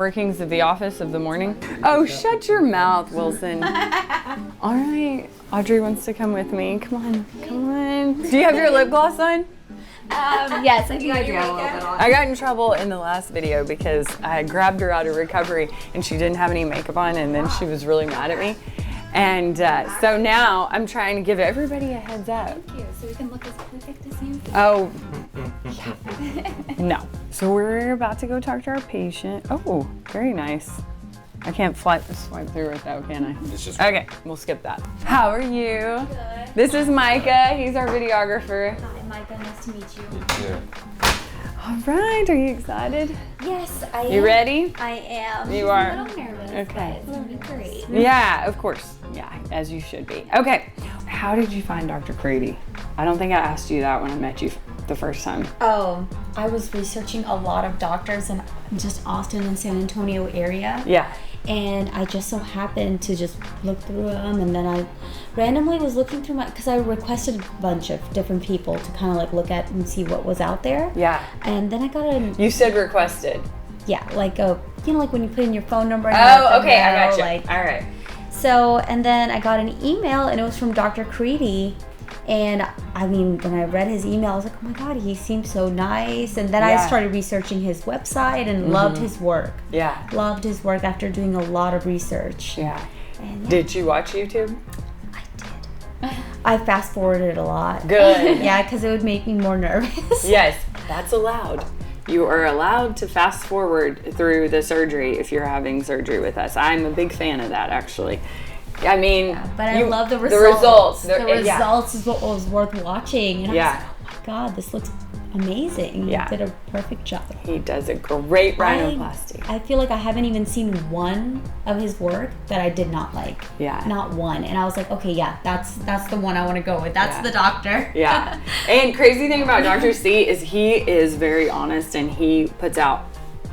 Workings of the office of the morning. Oh, shut your mouth, Wilson. All right, Audrey wants to come with me. Come on, come on. Do you have your lip gloss on? Yes, I think I do have a little bit on. I got in trouble in the last video because I grabbed her out of recovery and she didn't have any makeup on, and then she was really mad at me. And so now I'm trying to give everybody a heads up. Thank you, so we can look as perfect as you. Oh, yeah. No. So we're about to go talk to our patient. Oh, very nice. I can't swipe through it though, can I? It's just okay, we'll skip that. How are you? Good. This is Micah. He's our videographer. Hi, Micah. Nice to meet you. yeah. All right, are you excited? Yes, I am. You ready? I am. You are? I'm a little nervous, Okay. but it's gonna be great. Yeah, of course. Yeah, as you should be. Okay, how did you find Dr. Caridi? I don't think I asked you that when I met you the first time. Oh, I was researching a lot of doctors in just Austin and San Antonio area. Yeah. And I just so happened to just look through them, and then I randomly was looking through because I requested a bunch of different people to kind of like look at and see what was out there. Yeah. And then I got a You said requested. yeah, like a like when you put in your phone number. And Oh, okay, I got you. Like, all right. so, and then I got an email, and it was from Dr. Caridi. And I mean, when I read his email, I was like, oh my God, he seems so nice. And then I Yeah. started researching his website and loved his work. Yeah. Loved his work after doing a lot of research. Yeah. And yeah, Did you watch YouTube? I did. I fast forwarded a lot. Good. Yeah, because it would make me more nervous. Yes, that's allowed. You are allowed to fast forward through the surgery if you're having surgery with us. I'm a big fan of that, actually. I mean, Yeah, but I love the results. The results. The results is what was worth watching. And I was like, oh my God, this looks amazing. Yeah. He did a perfect job. He does a great rhinoplasty. I feel like I haven't even seen one of his work that I did not like. Yeah. Not one. And I was like, okay, yeah, that's the one I want to go with. That's Yeah. the doctor. Yeah. And crazy thing about Dr. C is he is very honest and he puts out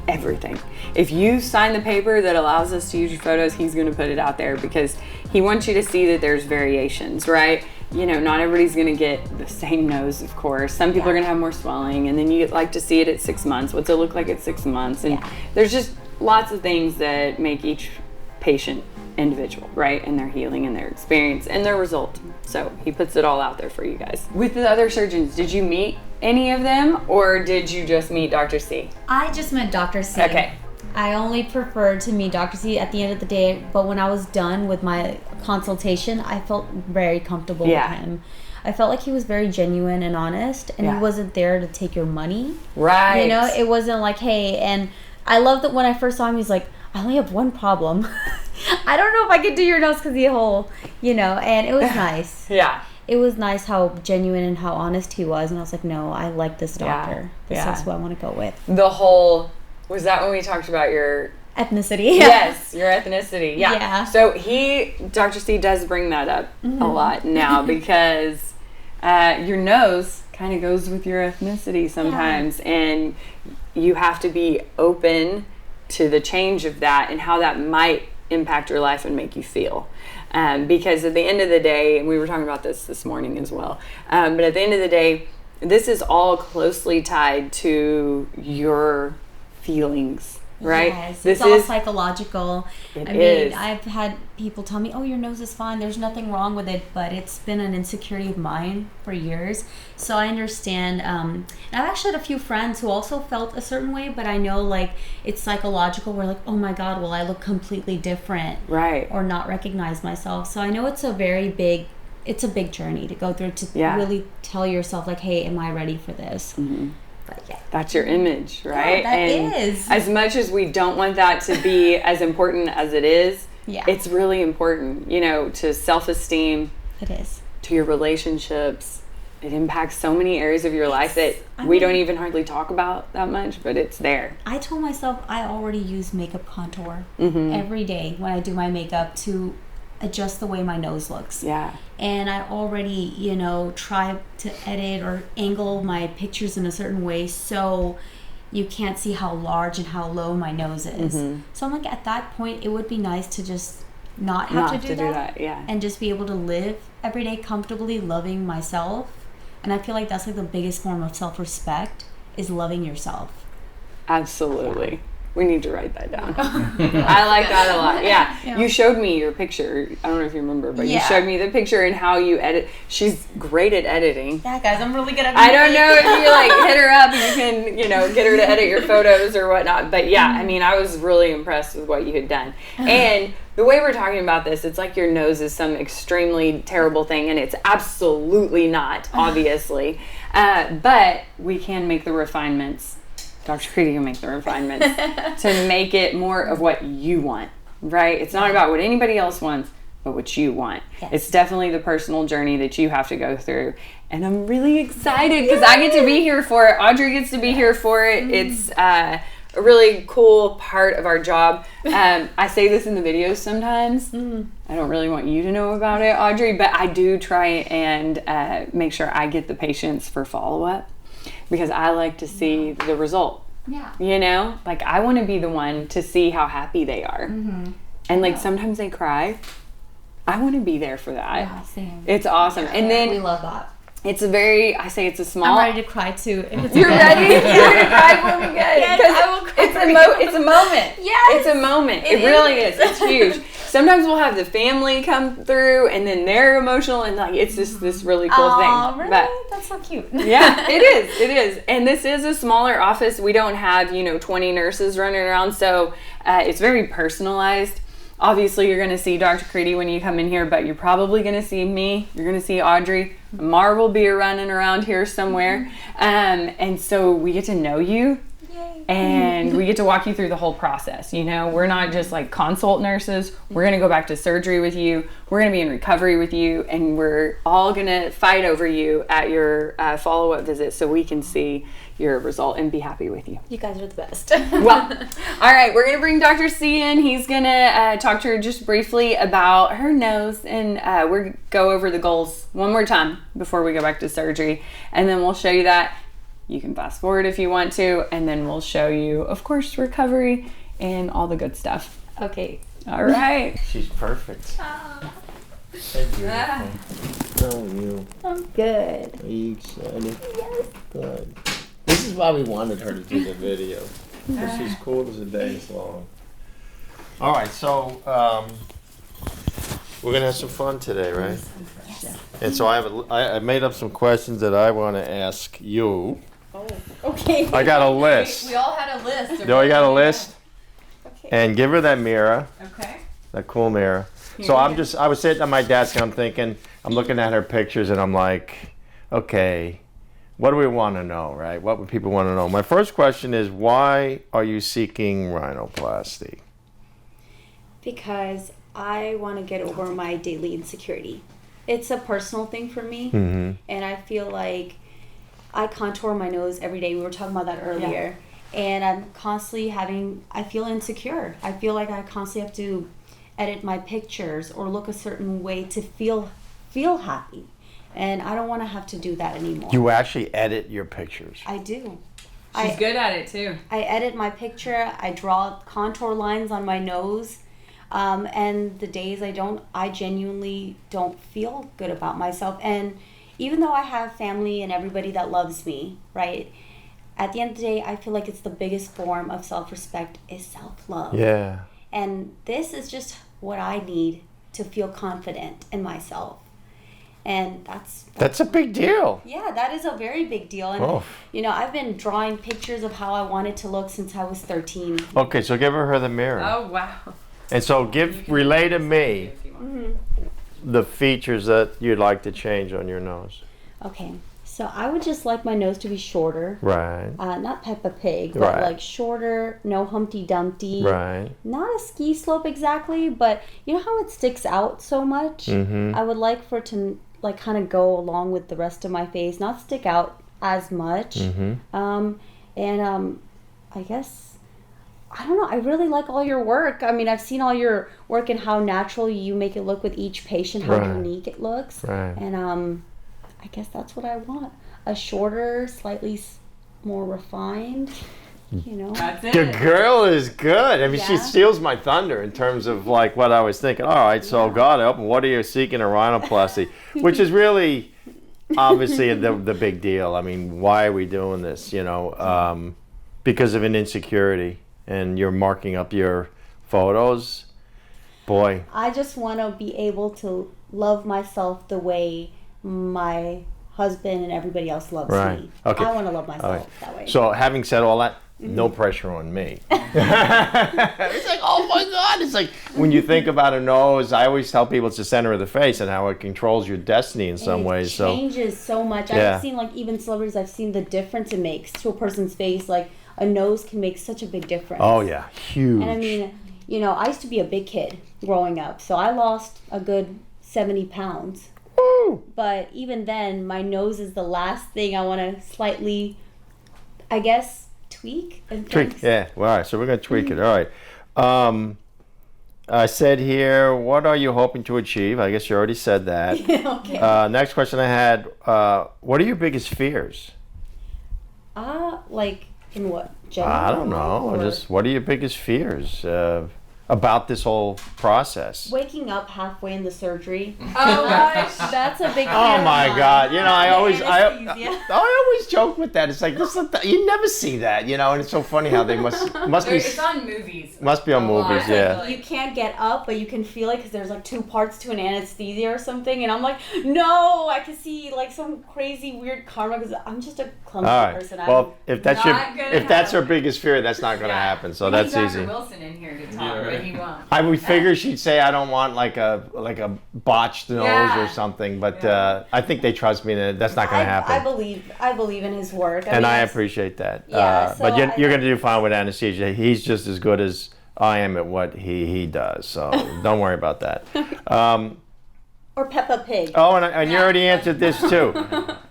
everything. If you sign the paper that allows us to use your photos, he's going to put it out there because he wants you to see that there's variations, right? You know, not everybody's going to get the same nose, of course. Some people are going to have more swelling, and then you like to see it at 6 months. What's it look like at 6 months? And there's just lots of things that make each patient individual, right? And their healing and their experience and their result. So he puts it all out there for you guys. With the other surgeons, did you meet any of them or did you just meet Dr. C? I just met Dr. C. Okay. I only preferred to meet Dr. C at the end of the day, but when I was done with my consultation, I felt very comfortable with him. I felt like he was very genuine and honest, and he wasn't there to take your money. Right. You know, it wasn't like, hey, and I love that when I first saw him, he's like, I only have one problem. I don't know if I could do your nose because the whole, and it was nice. Yeah. It was nice how genuine and how honest he was, and I was like, no, I like this doctor. This is who I want to go with. The whole, was that when we talked about your ethnicity? Yes, your ethnicity. Yeah. Yeah. So Dr. C does bring that up a lot now because your nose kind of goes with your ethnicity sometimes, and you have to be open to the change of that and how that might impact your life and make you feel. Because at the end of the day, and we were talking about this morning as well, but at the end of the day, this is all closely tied to your feelings, right? Yes, it's all psychological. I mean, I've had people tell me, oh, your nose is fine, there's nothing wrong with it, but it's been an insecurity of mine for years. So I understand. And I've actually had a few friends who also felt a certain way, but I know like it's psychological. We're like, oh my God, well, I look completely different. Right. Or not recognize myself. So I know it's a big journey to go through to really tell yourself like, hey, am I ready for this? Mm-hmm. But that's your image, right? Yeah, that is. As much as we don't want that to be as important as it is, yeah, it's really important, to self-esteem. It is. To your relationships. It impacts so many areas of your life that we don't even hardly talk about that much, but it's there. I told myself I already use makeup contour every day when I do my makeup to adjust the way my nose looks. Yeah. And I already, try to edit or angle my pictures in a certain way so you can't see how large and how low my nose is. So I'm like, at that point, it would be nice to just not have to do that. And just be able to live every day comfortably, loving myself. And I feel like that's like the biggest form of self-respect is loving yourself. Absolutely. We need to write that down. I like that a lot. Yeah. You showed me your picture. I don't know if you remember, but you showed me the picture and how you edit. She's great at editing. Yeah, guys, I'm really good at I don't know if you like hit her up and you can, you know, get her to edit your photos or whatnot. But yeah, I mean, I was really impressed with what you had done. And the way we're talking about this, it's like your nose is some extremely terrible thing, and it's absolutely not, obviously. But we can make the refinements. Dr. Caridi can make the refinements to make it more of what you want, right? It's not about what anybody else wants, but what you want. Yes. It's definitely the personal journey that you have to go through. And I'm really excited because I get to be here for it. Audrey gets to be here for it. It's a really cool part of our job. I say this in the videos sometimes. I don't really want you to know about it, Audrey, but I do try and make sure I get the patients for follow-up, because I like to see the result. Yeah. You know, like I want to be the one to see how happy they are. And like sometimes they cry. I want to be there for that. Yeah, same. It's awesome. And then we love that. It's a very, I say it's a small. I'm ready to cry too. You're ready? You're going to cry for me? Good. Yes, I will cry. It's a moment. Yes. It's a moment. It really is. It's huge. Sometimes we'll have the family come through and then they're emotional and like it's just this really cool thing. Really? But that's so cute. Yeah, it is. It is. And this is a smaller office. We don't have, 20 nurses running around. So it's very personalized. Obviously, you're going to see Dr. Caridi when you come in here, but you're probably going to see me. You're going to see Audrey. Mar will be running around here somewhere. And so we get to know you. Yay. And we get to walk you through the whole process. We're not just like consult nurses. We're going to go back to surgery with you. We're going to be in recovery with you. And we're all going to fight over you at your follow-up visit so we can see your result and be happy with you. You guys are the best. Well, all right, we're going to bring Dr. C in. He's going to talk to her just briefly about her nose, and we'll go over the goals one more time before we go back to surgery, and then we'll show you that. You can fast forward if you want to, and then we'll show you, of course, recovery and all the good stuff. Okay. All right. She's perfect. Thank you. How are you? I'm good. Are you excited? Yes. Good. This is why we wanted her to do the video. Because she's cool as a day's long. All right, so we're gonna have some fun today, right? Yes. And so I made up some questions that I want to ask you. Oh, okay. I got a list. We all had a list. No, I got a list. Okay. And give her that mirror. Okay. That cool mirror. So I was sitting at my desk and I'm looking at her pictures and I'm like, okay, what do we want to know, right? What would people want to know? My first question is, why are you seeking rhinoplasty? Because I want to get over my daily insecurity. It's a personal thing for me. And I feel like I contour my nose every day. We were talking about that earlier. Yeah. And I'm constantly I feel insecure. I feel like I constantly have to edit my pictures or look a certain way to feel happy. And I don't want to have to do that anymore. You actually edit your pictures? I do. She's good at it too. I edit my picture. I draw contour lines on my nose. And the days I genuinely don't feel good about myself. And even though I have family and everybody that loves me, right? At the end of the day, I feel like it's the biggest form of self-respect is self-love. Yeah. And this is just what I need to feel confident in myself. And that's a big deal. Yeah, that is a very big deal. And I've been drawing pictures of how I wanted to look since I was 13. Okay, so give her the mirror. Oh, wow. And so relay to me the features that you'd like to change on your nose. Okay, so I would just like my nose to be shorter. Right. Not Peppa Pig, but like shorter, no Humpty Dumpty. Right. Not a ski slope exactly, but you know how it sticks out so much? I would like for it to like kind of go along with the rest of my face, not stick out as much. I guess, I don't know, I really like all your work. I mean, I've seen all your work and how natural you make it look with each patient, how unique it looks. Right. And I guess that's what I want. A shorter, slightly more refined, That's it. The girl is good. I mean, she steals my thunder in terms of like what I was thinking. All right, so God help, what are you seeking a rhinoplasty? Which is really obviously the big deal. I mean, why are we doing this? Because of an insecurity. and you're marking up your photos, boy. I just want to be able to love myself the way my husband and everybody else loves me. Okay. I want to love myself that way. So having said all that, no pressure on me. It's like, oh my God. It's like when you think about a nose, I always tell people it's the center of the face and how it controls your destiny in some ways. It changes so much. Yeah. I've seen, like, even celebrities, I've seen the difference it makes to a person's face. Like, a nose can make such a big difference. Oh yeah, huge. And I mean, you know, I used to be a big kid growing up, so I lost a good 70 pounds. Woo! But even then, my nose is the last thing I want to slightly, I guess, tweak. Yeah. Well, all right. So we're going to tweak it. All right. I said here, what are you hoping to achieve? I guess you already said that. Okay. Next question I had, what are your biggest fears? Like in what? General? I don't know. Or Just what are your biggest fears about this whole process? waking up halfway in the surgery. Oh gosh. That's a big fear Oh of my mine. God! You know, I Anesthesia. always joke with that. It's like you never see that, you know, and it's so funny how they must be It's on movies. must be on A lot. movies, yeah. You can't get up, but you can feel it because there's like 2 parts to an anesthesia or something. And I'm like, no, I can see like some crazy weird karma because I'm just a clumsy All right. person. Well, if that's Not her gonna biggest fear, that's not going to happen. So that's Dr. easy. Wilson in here to talk, but he won't. I would figure she'd say I don't want like a botched nose Yeah. or something, but I think they trust me that that's not going to happen. I believe in his work. And mean, I that's- appreciate that. Yeah, so but you're I- going to do fine with anesthesia. He's just as good as I am at what he does. So don't worry about that. Or Peppa Pig. Oh, and you already answered this too.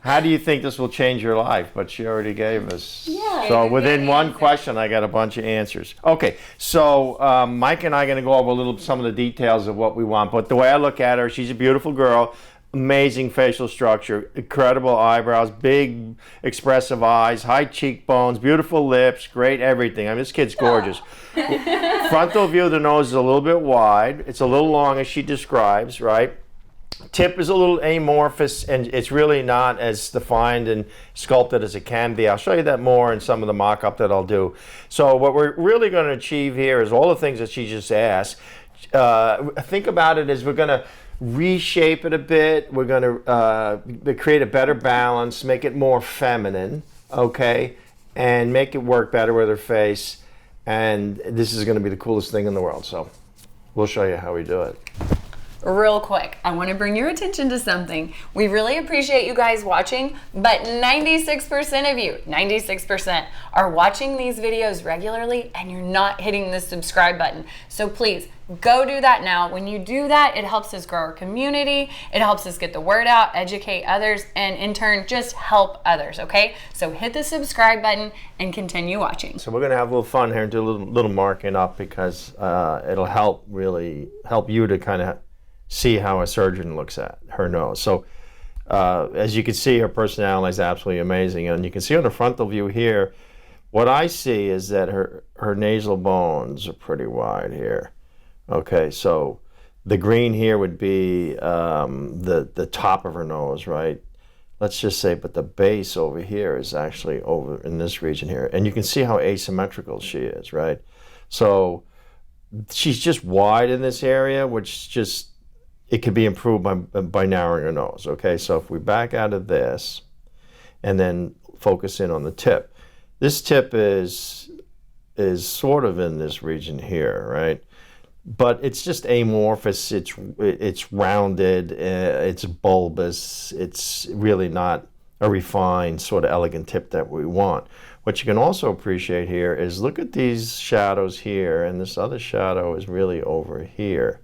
How do you think this will change your life? But she already gave us. Yeah. So Good within one answer. question, I got a bunch of answers. Okay, so Mike and I are going to go over some of the details of what we want. But the way I look at her, she's a beautiful girl. Amazing facial structure, incredible eyebrows, big expressive eyes, high cheekbones, beautiful lips, great everything. I mean, this kid's gorgeous. Frontal view of the nose is a little bit wide. It's a little long as she describes, right? Tip is a little amorphous and it's really not as defined and sculpted as it can be. I'll show you that more in some of the mock-up that I'll do. So what we're really going to achieve here is all the things that she just asked. Think about it as we're going to reshape it a bit. We're going to create a better balance, make it more feminine, okay, and make it work better with her face. And this is going to be the coolest thing in the world. So we'll show you how we do it. Real quick, I want to bring your attention to something. We really appreciate you guys watching, but 96% of you, 96% are watching these videos regularly and you're not hitting the subscribe button. So please go do that now. When you do that, it helps us grow our community. It helps us get the word out, educate others, and in turn, just help others, okay? So hit the subscribe button and continue watching. So we're going to have a little fun here and do a little marking up because it'll really help you to kind of see how a surgeon looks at her nose. So as you can see, her personality is absolutely amazing. And you can see on the frontal view here, what I see is that her nasal bones are pretty wide here. Okay, so the green here would be the top of her nose, right? Let's just say, but the base over here is actually over in this region here. And you can see how asymmetrical she is, right? So she's just wide in this area, which just, it could be improved by narrowing her nose, okay? So if we back out of this and then focus in on the tip. This tip is sort of in this region here, right? But it's just amorphous, it's rounded, it's bulbous, it's really not a refined sort of elegant tip that we want. What you can also appreciate here is look at these shadows here, and this other shadow is really over here.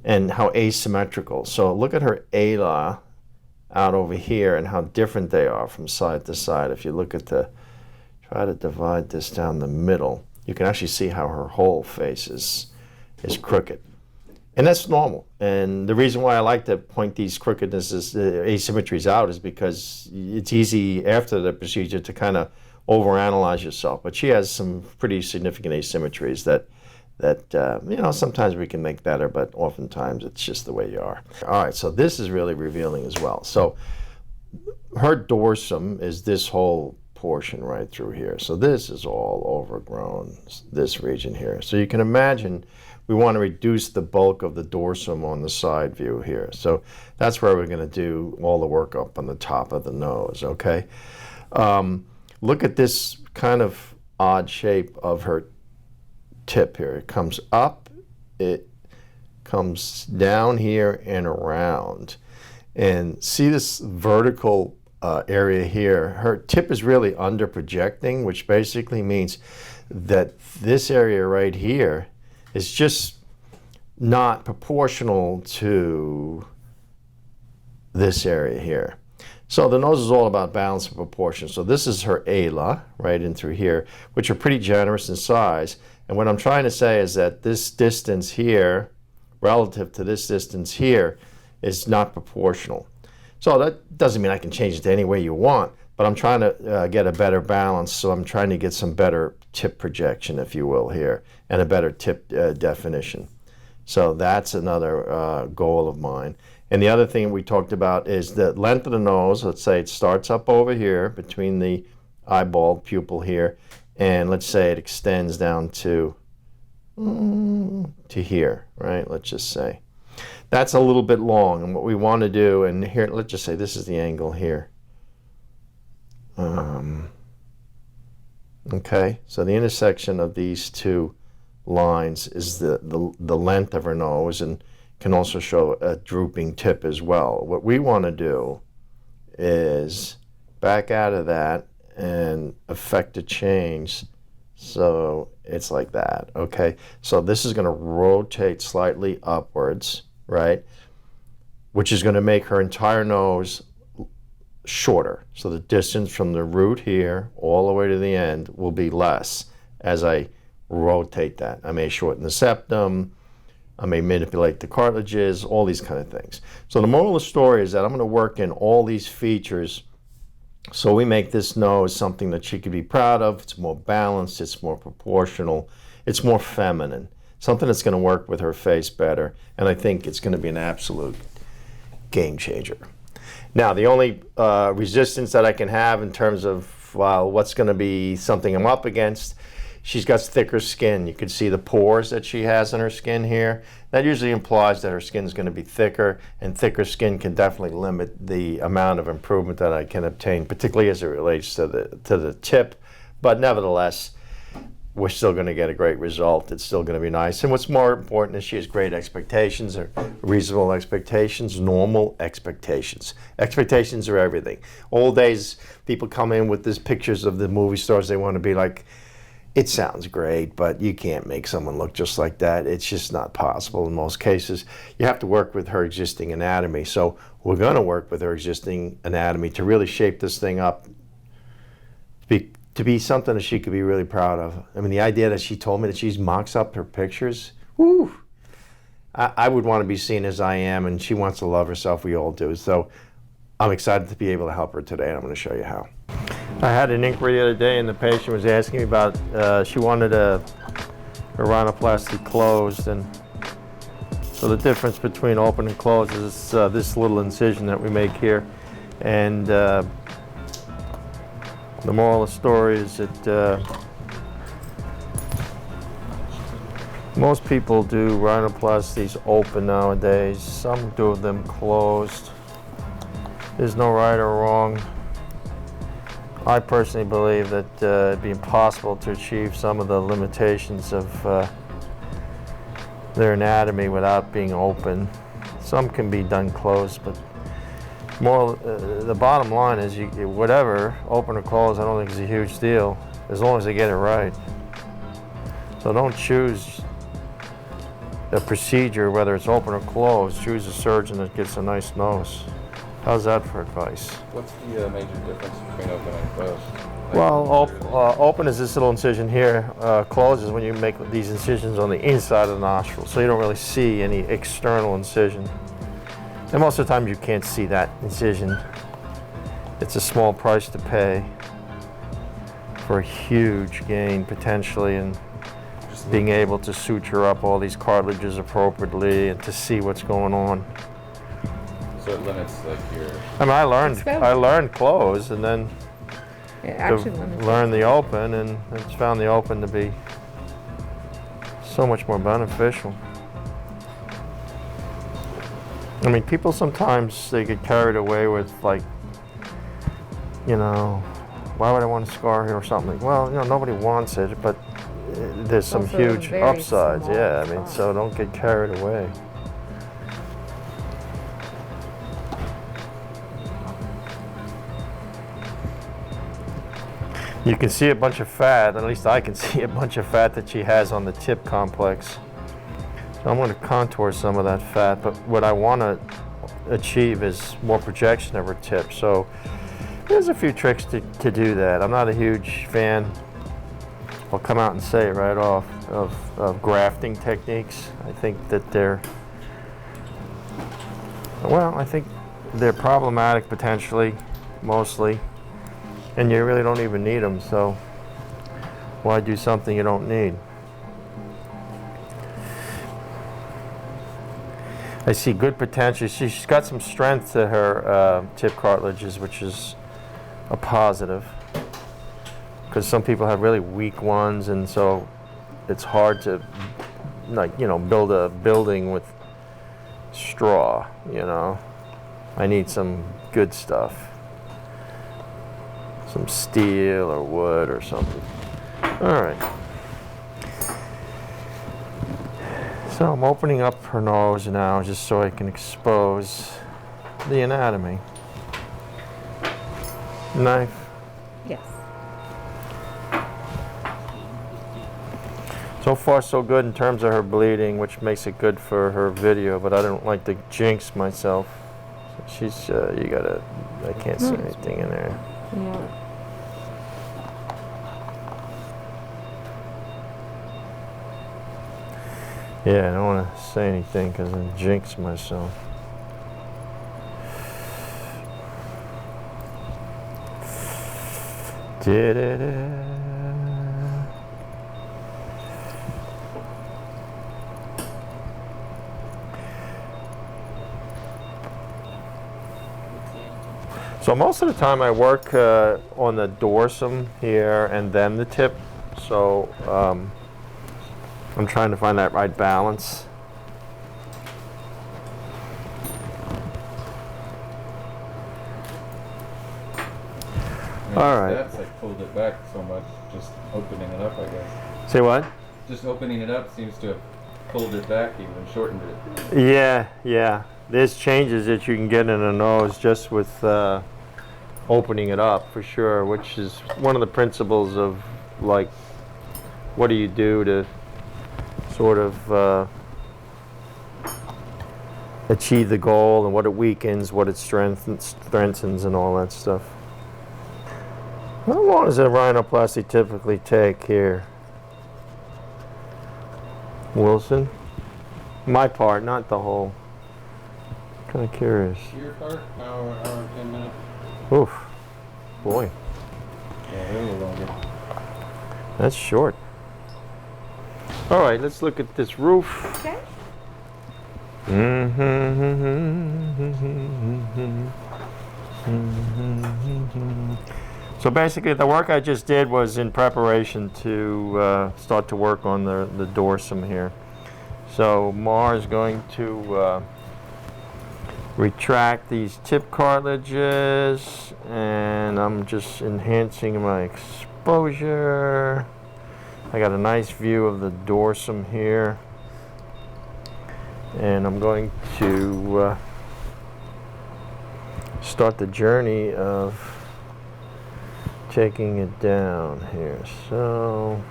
And how asymmetrical. So look at her ala out over here and how different they are from side to side. If you look at try to divide this down the middle, you can actually see how her whole face is crooked. And that's normal. And the reason why I like to point these crookednesses, asymmetries out is because it's easy after the procedure to kind of overanalyze yourself. But she has some pretty significant asymmetries that you know, sometimes we can make better, but oftentimes it's just the way you are. All right, so this is really revealing as well. So her dorsum is this whole portion right through here. So this is all overgrown, this region here. So you can imagine we want to reduce the bulk of the dorsum on the side view here. So that's where we're going to do all the work up on the top of the nose, okay? Look at this kind of odd shape of her tip here. It comes up, it comes down here and around. And see this vertical area here? Her tip is really under projecting, which basically means that this area right here is just not proportional to this area here. So the nose is all about balance and proportion. So this is her ala, right in through here, which are pretty generous in size. And what I'm trying to say is that this distance here, relative to this distance here, is not proportional. So that doesn't mean I can change it any way you want, but I'm trying to get a better balance. So I'm trying to get some better tip projection, if you will, here, and a better tip definition. So that's another goal of mine. And the other thing we talked about is the length of the nose. Let's say it starts up over here between the eyeball pupil here, and let's say it extends down to here, right? Let's just say. That's a little bit long, and what we want to do, and here, let's just say this is the angle here. Okay, so the intersection of these two lines is the length of her nose, and can also show a drooping tip as well. What we want to do is back out of that and affect a change so it's like that, okay? So this is going to rotate slightly upwards, right? Which is going to make her entire nose shorter. So the distance from the root here all the way to the end will be less as I rotate that. I may shorten the septum, I may manipulate the cartilages, all these kind of things. So the moral of the story is that I'm going to work in all these features so we make this nose something that she could be proud of. It's more balanced, it's more proportional, it's more feminine, something that's going to work with her face better, and I think it's going to be an absolute game changer. Now, the only resistance that I can have in terms of, well, what's going to be something I'm up against, she's got thicker skin. You can see the pores that she has in her skin here. That usually implies that her skin is going to be thicker, and thicker skin can definitely limit the amount of improvement that I can obtain, particularly as it relates to the tip. But nevertheless, we're still going to get a great result. It's still going to be nice. And what's more important is she has great expectations, or reasonable expectations, normal expectations. Expectations are everything. Old days, people come in with these pictures of the movie stars. They want to be like, it sounds great, but you can't make someone look just like that. It's just not possible in most cases. You have to work with her existing anatomy. So we're going to work with her existing anatomy to really shape this thing up to be something that she could be really proud of. I mean, the idea that she told me that she mocks up her pictures, whoo! I would want to be seen as I am, and she wants to love herself. We all do. So I'm excited to be able to help her today, and I'm going to show you how. I had an inquiry the other day, and the patient was asking me about, she wanted her rhinoplasty closed, and so the difference between open and closed is this little incision that we make here. And the moral of the story is that most people do rhinoplasties open nowadays. Some do them closed. There's no right or wrong. I personally believe that it'd be impossible to achieve some of the limitations of their anatomy without being open. Some can be done closed, but the bottom line is whatever, open or closed, I don't think is a huge deal, as long as they get it right. So don't choose a procedure, whether it's open or closed. Choose a surgeon that gets a nice nose. How's that for advice? What's the major difference between open and closed? Well, open is this little incision here. Closed is when you make these incisions on the inside of the nostril, so you don't really see any external incision. And most of the time you can't see that incision. It's a small price to pay for a huge gain potentially in being able to suture up all these cartilages appropriately and to see what's going on. So it limits like your... I mean, I learned closed, and then actually limits it. learn the open, and it's found the open to be so much more beneficial. I mean, people sometimes they get carried away with, like, you know, why would I want a scar here or something? Well, you know, nobody wants it, but there's some also a huge very upsides. small Yeah, I mean, spot. so don't get carried away. You can see a bunch of fat, at least I can see a bunch of fat that she has on the tip complex. So I'm going to contour some of that fat, but what I want to achieve is more projection of her tip. So there's a few tricks to do that. I'm not a huge fan, I'll come out and say it right off, of grafting techniques. I think that they're, well, I think they're problematic potentially, mostly. And you really don't even need them, so why do something you don't need? I see good potential. She's got some strength to her tip cartilages, which is a positive. Because some people have really weak ones, and so it's hard to, like, you know, build a building with straw, you know. I need some good stuff. Some steel or wood or something. All right. So I'm opening up her nose now just so I can expose the anatomy. Knife. Yes. So far so good in terms of her bleeding, which makes it good for her video, but I don't like to jinx myself. She's, you gotta, I can't see anything in there. Yeah. Yeah, I don't want to say anything because I jinx myself. So most of the time I work on the dorsum here and then the tip. So I'm trying to find that right balance. All right. That's like pulled it back so much, just opening it up, I guess. Say what? Just opening it up seems to have pulled it back, even shortened it. Yeah, yeah. There's changes that you can get in a nose just with opening it up, for sure, which is one of the principles of, like, what do you do to sort of achieve the goal, and what it weakens, what it strengthens, and all that stuff. How long does a rhinoplasty typically take here, Wilson? My part, not the whole. Kind of curious. Your part, hour, 10 minutes. Oof, boy, Yeah, a little longer. that's short. All right, let's look at this roof. Okay. So basically, the work I just did was in preparation to start to work on the dorsum here. So Mar is going to retract these tip cartilages, and I'm just enhancing my exposure. I got a nice view of the dorsum here, and I'm going to start the journey of taking it down here. So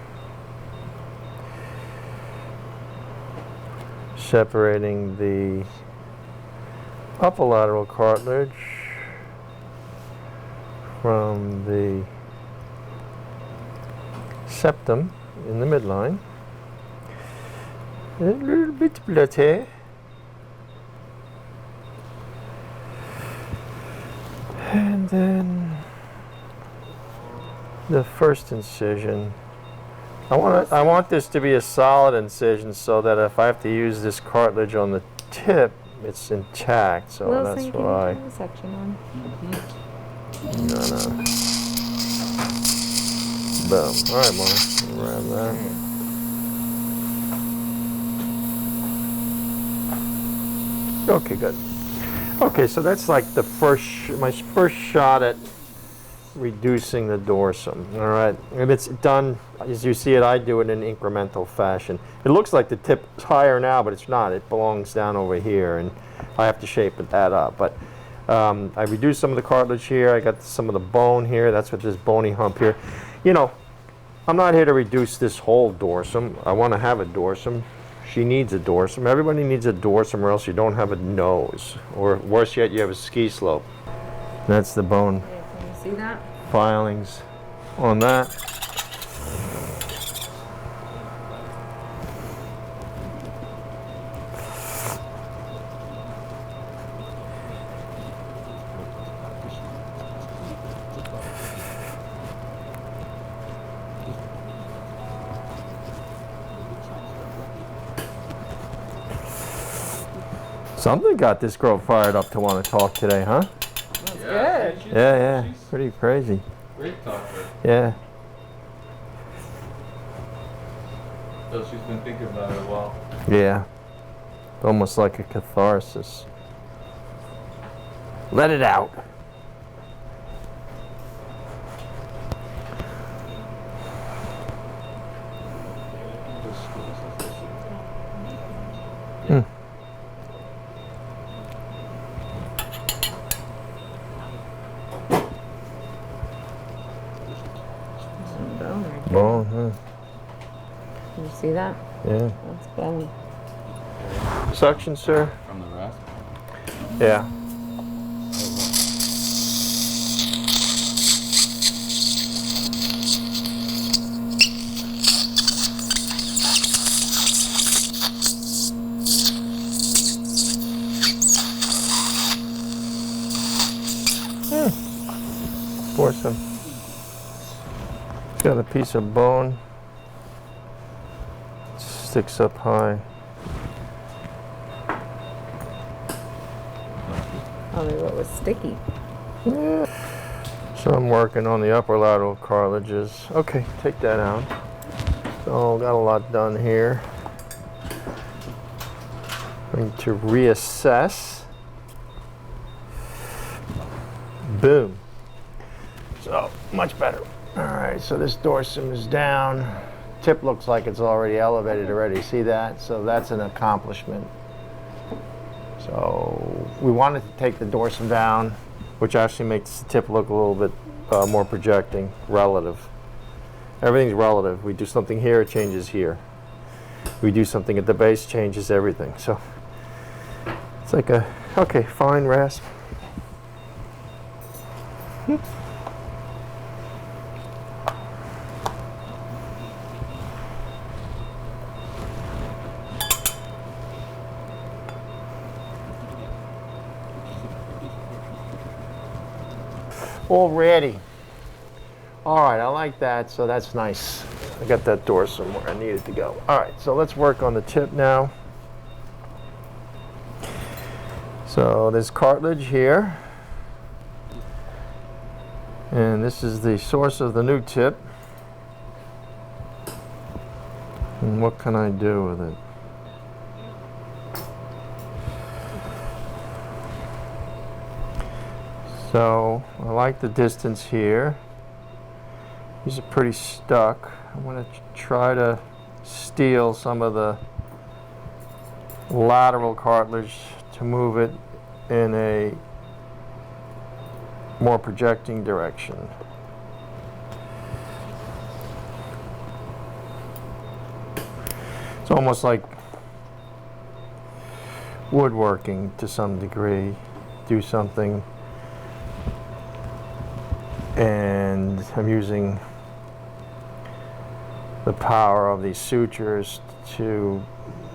separating the upper cartilage from the septum in the midline. A little bit bloody. And then the first incision. I want this to be a solid incision so that if I have to use this cartilage on the tip, it's intact. So Wilson, that's can you why. turn the section on? No. Boom. All right, Mark. Grab that. Okay, good. Okay, so that's like the my first shot at reducing the dorsum. All right, and it's done, as you see it, I do it in incremental fashion. It looks like the tip is higher now, but it's not. It belongs down over here, and I have to shape that up. But I reduced some of the cartilage here. I got some of the bone here. That's what this bony hump here. You know, I'm not here to reduce this whole dorsum. I want to have a dorsum. She needs a dorsum. Everybody needs a dorsum, or else you don't have a nose. Or worse yet, you have a ski slope. That's the bone. Can you see that? Filings on that. Something got this girl fired up to want to talk today, huh? Good. Yeah, pretty crazy. Great talker. Yeah. So she's been thinking about it a while. Yeah. Almost like a catharsis. Let it out. Bone, huh? Can you see that? Yeah. That's bone. Suction, sir? From the rasp? Yeah. Force him. Got a piece of bone. Sticks up high. Probably what was sticky. Yeah. So I'm working on the upper lateral cartilages. Okay, take that out. So got a lot done here. Going to reassess. Boom. So much better. All right, so this dorsum is down. Tip looks like it's already elevated already. See that? So that's an accomplishment. So we wanted to take the dorsum down, which actually makes the tip look a little bit more projecting, relative. Everything's relative. We do something here, it changes here. We do something at the base, changes everything. So it's like a, okay, fine rasp. Already. All right, I like that, so that's nice. I got that dorsum where I needed to go. All right, so let's work on the tip now. So there's cartilage here. And this is the source of the new tip. And what can I do with it? So I like the distance here. These are pretty stuck. I'm going to try to steal some of the lateral cartilage to move it in a more projecting direction. It's almost like woodworking to some degree. Do something, and I'm using the power of these sutures to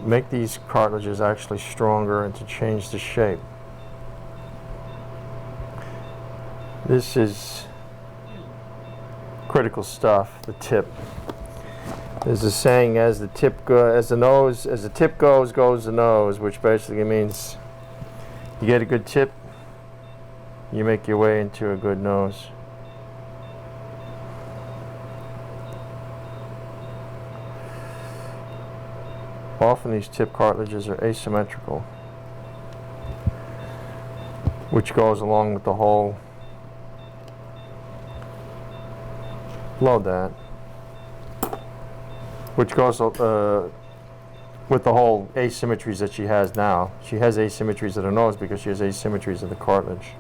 make these cartilages actually stronger and to change the shape. This is critical stuff, the tip. There's a saying, as the tip goes, as the tip goes the nose, which basically means you get a good tip, you make your way into a good nose. Often these tip cartilages are asymmetrical, which goes along with the whole, load that, which goes with the whole asymmetries that she has now. She has asymmetries of the nose because she has asymmetries of the cartilage.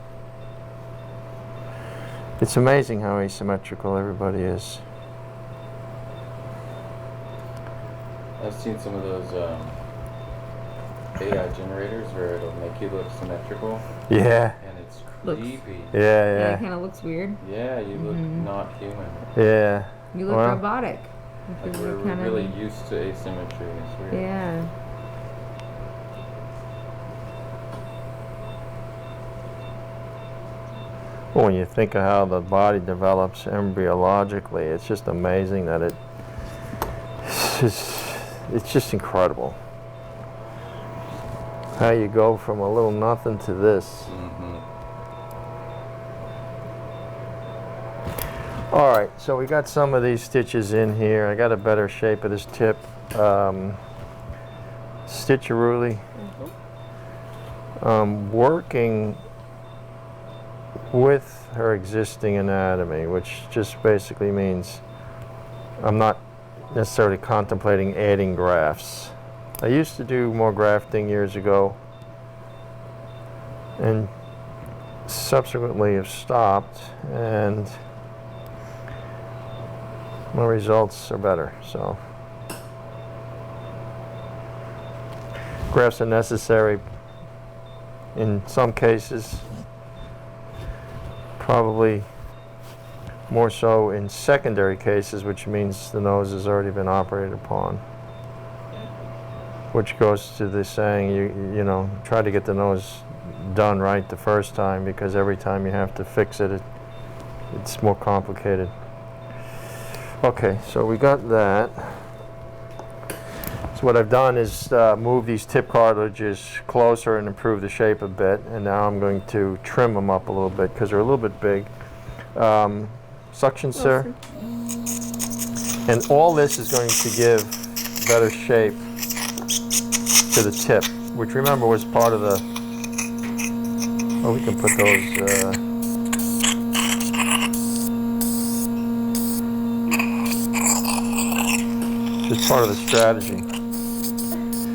It's amazing how asymmetrical everybody is. I've seen some of those AI generators where it'll make you look symmetrical. Yeah. And it's Looks- creepy. Yeah, It kind of looks weird. Yeah, you look not human. yeah. You look Well, robotic. Like we're really used to asymmetry. It's weird. Yeah. Well, when you think of how the body develops embryologically, it's just amazing that it's just incredible. How you go from a little nothing to this. All right, so we got some of these stitches in here. I got a better shape of this tip. Stitcherooly. Working with her existing anatomy, which just basically means I'm not necessarily contemplating adding grafts. I used to do more grafting years ago and subsequently have stopped, and my results are better. So grafts are necessary in some cases, probably more so in secondary cases, which means the nose has already been operated upon. Which goes to the saying, you know, try to get the nose done right the first time, because every time you have to fix it, it's more complicated. Okay, so we got that. So what I've done is move these tip cartilages closer and improve the shape a bit, and now I'm going to trim them up a little bit because they're a little bit big. Suction, sir. And all this is going to give better shape to the tip, which remember was part of the, oh, we can put those, it's part of the strategy.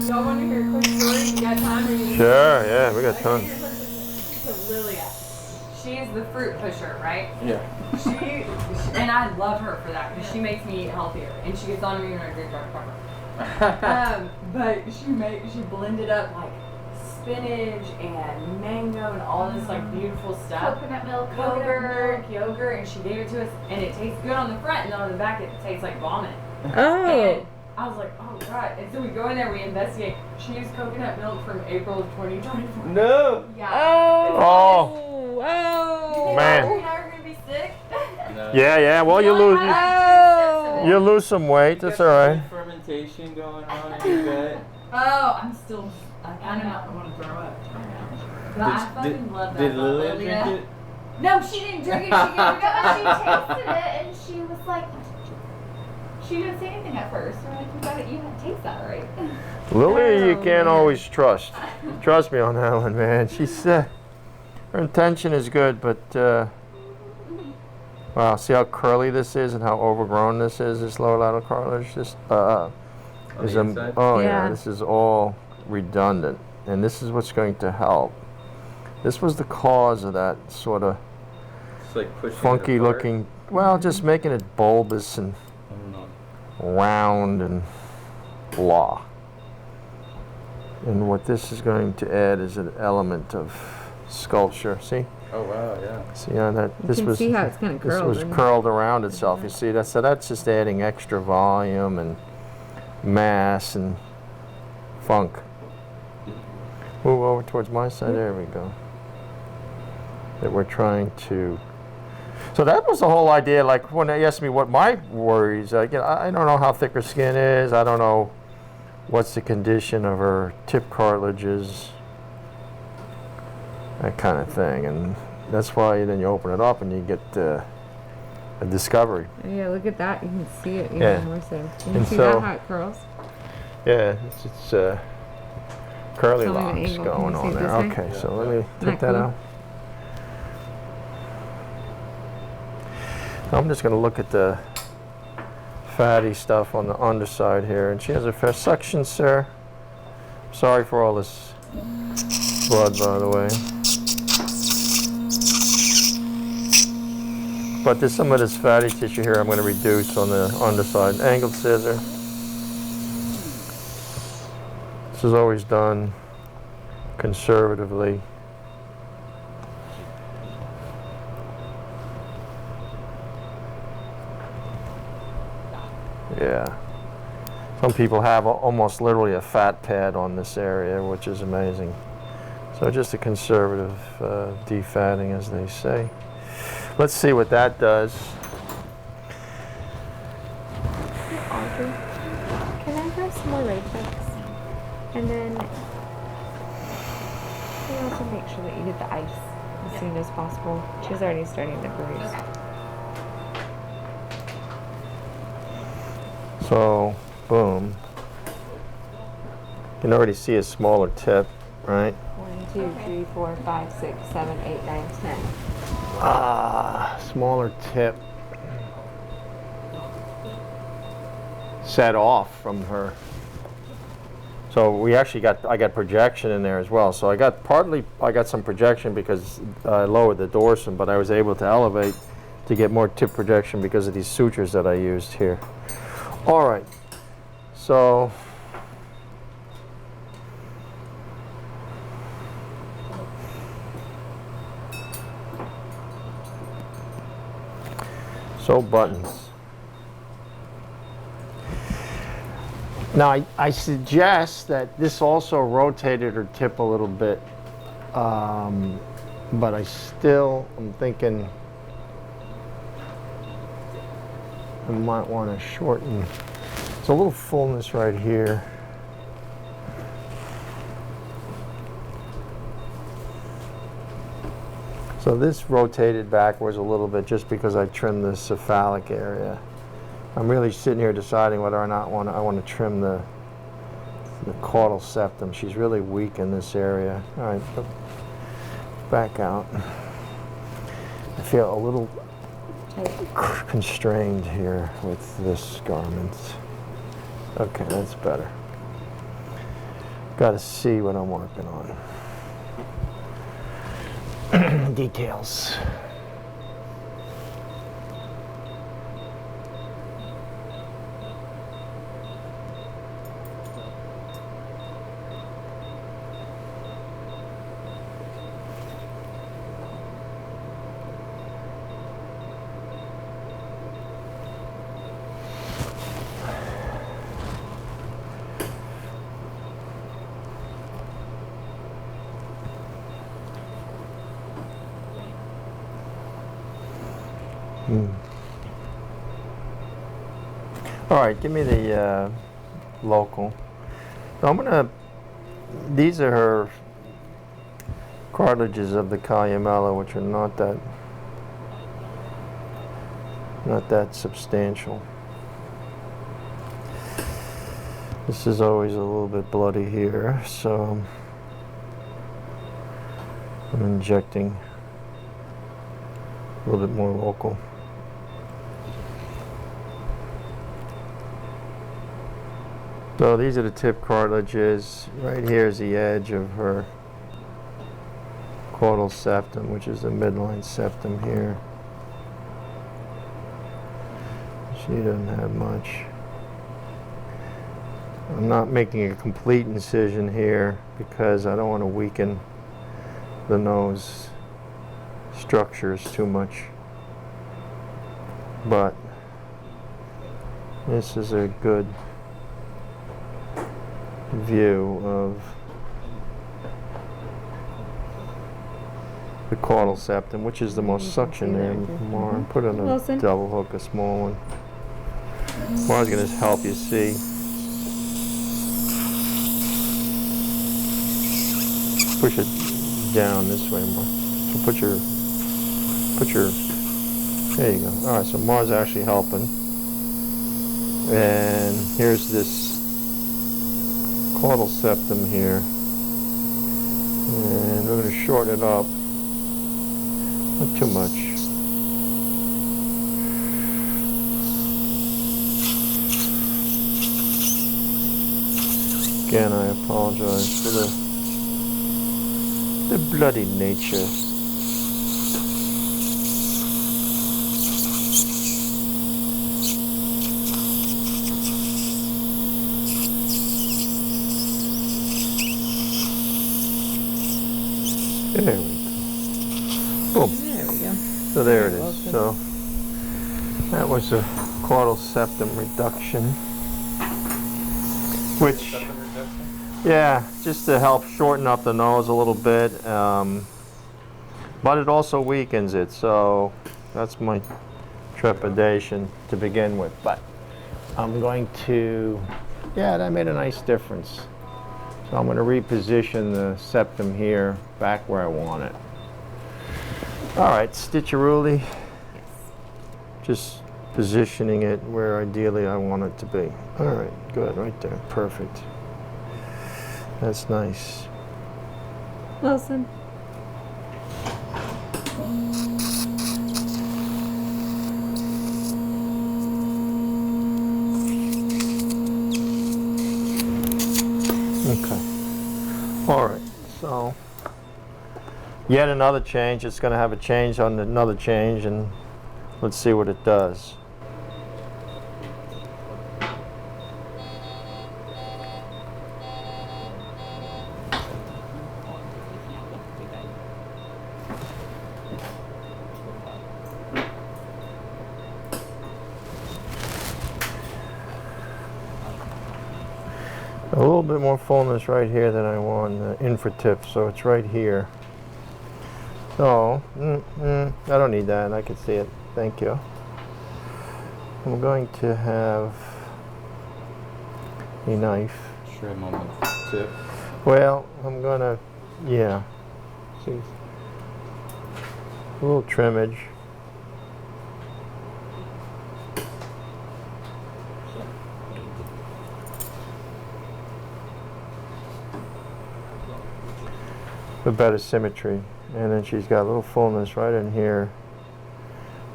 Y'all want to hear a quick story? You got time? Or you Sure, yeah, we got tons. So Lilia, she is the fruit pusher, right? Yeah. She and I love her for that because she makes me eat healthier, and she gets on me when I drink dark pepper. But she blended up like spinach and mango and all this like beautiful stuff. Coconut milk, yogurt, and she gave it to us, and it tastes good on the front, and then on the back it tastes like vomit. Oh. And I was like, oh god. And so we go in there, we investigate. She used coconut milk from April of 2024. No. Yeah. Oh. Oh. Man. You're not gonna be sick. No. Yeah, well, you lose some weight, that's all right. Fermentation going on in your gut. Oh, I kind of want to throw up. But I fucking love that. Did about Lilia drink it? No, she didn't drink it. She gave it No, to she tasted it and she was like, she didn't say anything at first. We're like, you gotta taste that, right? Lily, you Oh, can't man. always trust. Trust me on that one, man. She's, her intention is good, but, wow, see how curly this is and how overgrown this is, this lower lateral cartilage? This, On the inside? oh yeah, Yeah. this is all redundant, and this is what's going to help. This was the cause of that sort of It's like pushing it funky apart. looking, well, just making it bulbous and I don't know. round and blah. And what this is going to add is an element of sculpture. See? Oh wow, yeah. See on that? You can see how it's kind of This curled. was isn't it? curled around itself. You see that? So that's just adding extra volume and mass and funk. Move over towards my side. There we go. That we're trying to. So that was the whole idea. Like when they asked me what my worries, like, you know, I don't know how thick her skin is. I don't know what's the condition of her tip cartilages. That kind of thing, and that's why then you open it up and you get a discovery. Yeah, look at that. You can see it even Yeah. more so. You can And see so- that how it curls. Yeah, it's curly Tell me the locks angle. Can going you see on it there. this way? Okay, so let me Isn't take that that cool? out. I'm just going to look at the fatty stuff on the underside here, and she has a fair suction, sir. Sorry for all this blood, by the way. But there's some of this fatty tissue here I'm going to reduce on the underside. Angled scissor. This is always done conservatively. Yeah. Some people have almost literally a fat pad on this area, which is amazing. So just a conservative defatting, as they say. Let's see what that does. Audrey, can I grab some more Rayfix? And then can you also make sure that you get the ice as soon as possible? She's already starting to bruise. So, boom. You can already see a smaller tip, right? 1, 2, 3, 4, 5, 6, 7, 8, 9, 10. Ah, smaller tip. Set off from her. So we actually I got projection in there as well. So I got some projection because I lowered the dorsum, but I was able to elevate to get more tip projection because of these sutures that I used here. All right, so buttons. Now I suggest that this also rotated her tip a little bit, but I'm thinking I might want to shorten. There's a little fullness right here. So this rotated backwards a little bit just because I trimmed the cephalic area. I'm really sitting here deciding whether or not I want to trim the caudal septum. She's really weak in this area. All right, back out. I feel a little constrained here with this garment. Okay, that's better. Got to see what I'm working on. Details. All right, give me the local. So these are her cartilages of the columella, which are not that substantial. This is always a little bit bloody here, so I'm injecting a little bit more local. So these are the tip cartilages. Right here is the edge of her caudal septum, which is the midline septum here. She doesn't have much. I'm not making a complete incision here because I don't want to weaken the nose structures too much. But this is a good view of the caudal septum, which is the most suction there. More. Put in a Wilson. double hook, a small one. Mara's going to help you see. Push it down this way more. So put your, there you go. All right, so Mara's actually helping. And here's this caudal septum here. And we're going to shorten it up. Not too much. Again, I apologize for the bloody nature. There we go. Boom. There we go. So there it is. So that was a caudal septum reduction, which, yeah, just to help shorten up the nose a little bit, but it also weakens it. So that's my trepidation to begin with. But I'm going to, yeah, that made a nice difference. So I'm going to reposition the septum here back where I want it. All right, stitcherooly. Just positioning it where ideally I want it to be. All right, good, right there, perfect. That's nice. Wilson. Okay. All right, so yet another change. It's going to have a change on another change, and let's see what it does. A little bit more fullness right here than I want, the infratip, so it's right here. So, I don't need that, I can see it. Thank you. I'm going to have a knife. Trim on the tip. Well, I'm gonna, yeah. See, a little trimmage. For better symmetry. And then she's got a little fullness right in here,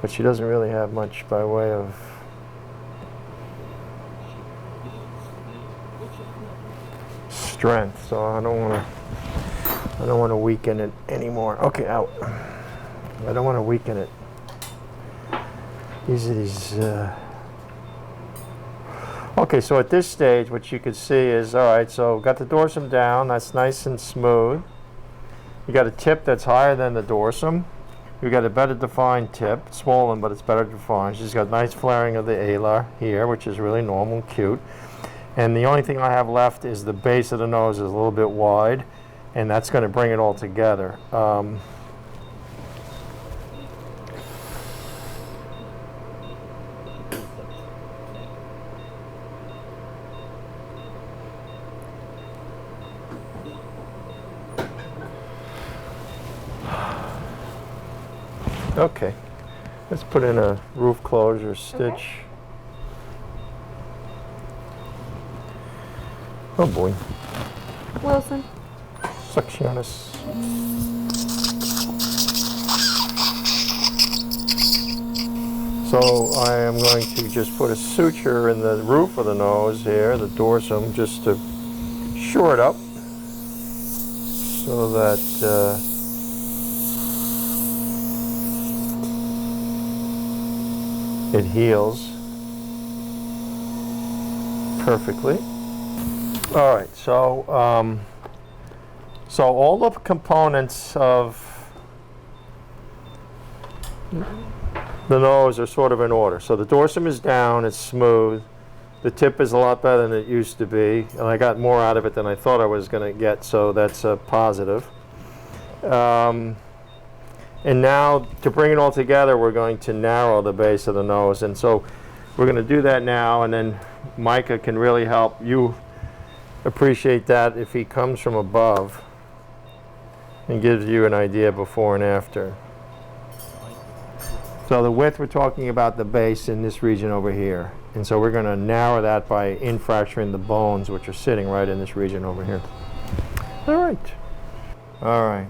but she doesn't really have much by way of strength, so I don't want to weaken it anymore. Okay, out. I don't want to weaken it. These are these. Okay, so at this stage, what you can see is, all right. So got the dorsum down. That's nice and smooth. You got a tip that's higher than the dorsum. You got a better defined tip, swollen, but it's better defined. She's got nice flaring of the alar here, which is really normal, cute. And the only thing I have left is the base of the nose is a little bit wide, and that's going to bring it all together. Okay, let's put in a roof closure stitch. Okay. Oh boy. Wilson. Sectionis. So I am going to just put a suture in the roof of the nose here, the dorsum, just to shore it up so that it heals perfectly. All right, so so all the components of the nose are sort of in order. So the dorsum is down, it's smooth. The tip is a lot better than it used to be, and I got more out of it than I thought I was going to get, so that's a positive. And now, to bring it all together, we're going to narrow the base of the nose. And so we're going to do that now, and then Micah can really help you appreciate that if he comes from above and gives you an idea before and after. So the width, we're talking about the base in this region over here. And so we're going to narrow that by infracturing the bones, which are sitting right in this region over here. All right. All right.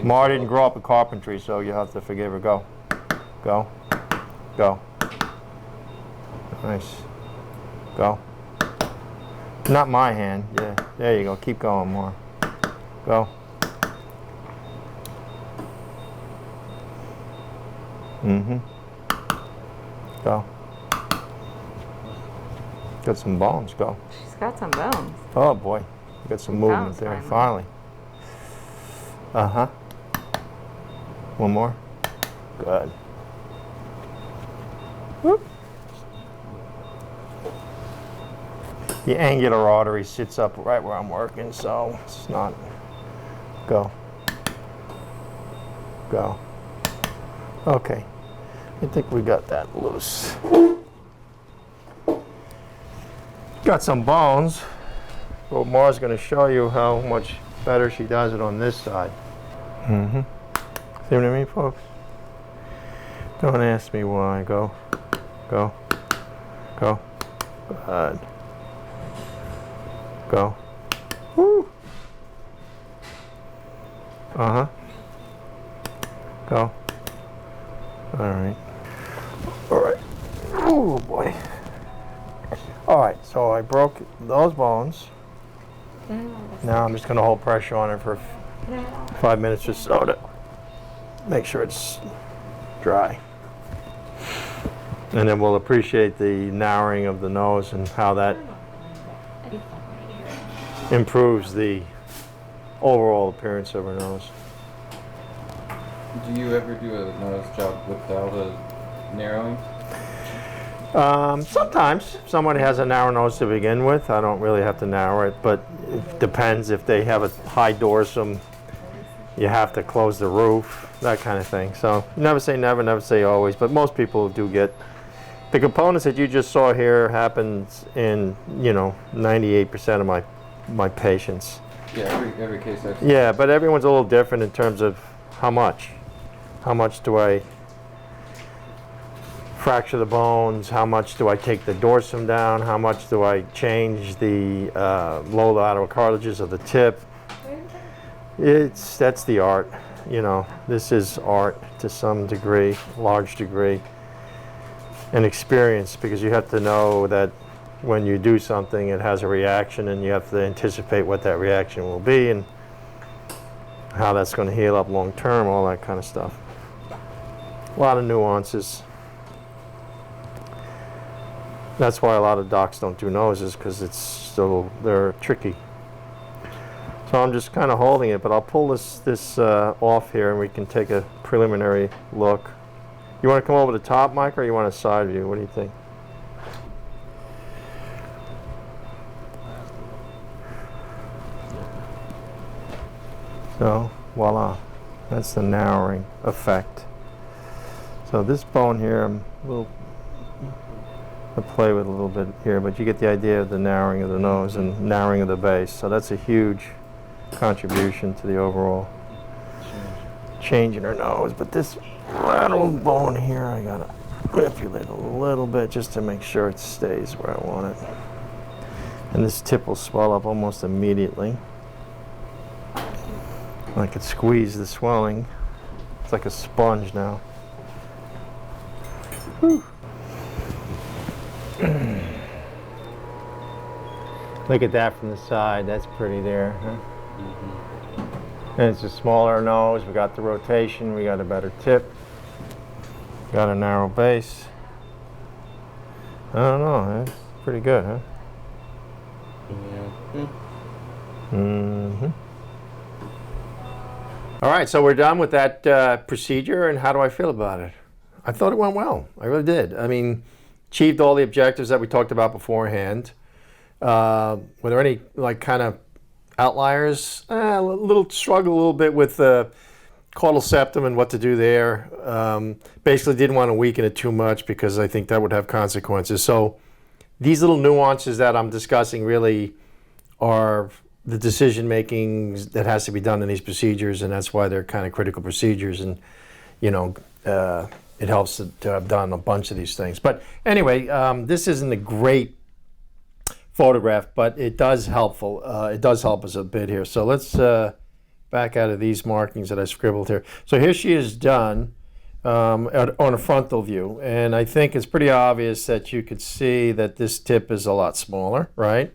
Mar didn't grow up in carpentry, so you have to forgive her. Go. Go. Go. Nice. Go. Not my hand. Yeah. There you go. Keep going, Mar. Go. Mm-hmm. Go. Got some bones. Go. She's got some bones. Oh boy. You got some movement there. Finally. Uh-huh. One more. Good. Whoop. The angular artery sits up right where I'm working, so it's not. Go. Go. Okay. I think we got that loose. Got some bones. Well, Mar's going to show you how much better she does it on this side. Mm-hmm. See what I mean, folks? Don't ask me why. Go. Go. Go. Good. Go. Woo. Uh-huh. Go. All right. All right. Oh, boy. All right, so I broke those bones. Now I'm just going to hold pressure on it for 5 minutes or so to make sure it's dry. And then we'll appreciate the narrowing of the nose and how that improves the overall appearance of her nose. Do you ever do a nose job without a narrowing? Sometimes if somebody has a narrow nose to begin with, I don't really have to narrow it, but it depends. If they have a high dorsum, you have to close the roof, that kind of thing. So never say never, never say always, but most people do get. The components that you just saw here happens in, 98% of my patients. Yeah, every case I've seen. Yeah, but everyone's a little different in terms of how much. How much do I fracture the bones? How much do I take the dorsum down? How much do I change the low lateral cartilages of the tip? That's the art. This is art to some degree, large degree, and experience, because you have to know that when you do something, it has a reaction, and you have to anticipate what that reaction will be and how that's going to heal up long term, all that kind of stuff. A lot of nuances. That's why a lot of docs don't do noses, because they're tricky. So I'm just kind of holding it, but I'll pull this off here and we can take a preliminary look. You want to come over the top, Mike, or you want a side view? What do you think? So, voila. That's the narrowing effect. So this bone here, I'll play with a little bit here, but you get the idea of the narrowing of the nose and narrowing of the base. So that's a huge contribution to the overall change in her nose. But this lateral bone here, I gotta manipulate a little bit just to make sure it stays where I want it. And this tip will swell up almost immediately. I could squeeze the swelling. It's like a sponge now. Whew. Look at that from the side. That's pretty there, huh? Mm-hmm. And it's a smaller nose. We got the rotation. We got a better tip. Got a narrow base. I don't know. That's pretty good, huh? Yeah. Mm-hmm. All right, so we're done with that procedure, and how do I feel about it? I thought it went well. I really did. I mean, achieved all the objectives that we talked about beforehand. Were there any kind of outliers? A little struggle a little bit with the caudal septum and what to do there. Basically didn't want to weaken it too much because I think that would have consequences. So these little nuances that I'm discussing really are the decision making that has to be done in these procedures, and that's why they're kind of critical procedures. And it helps to have done a bunch of these things. But anyway, this isn't a great photograph, but it does help us a bit here. So let's back out of these markings that I scribbled here. So here she is done on a frontal view, and I think it's pretty obvious that you could see that this tip is a lot smaller, right?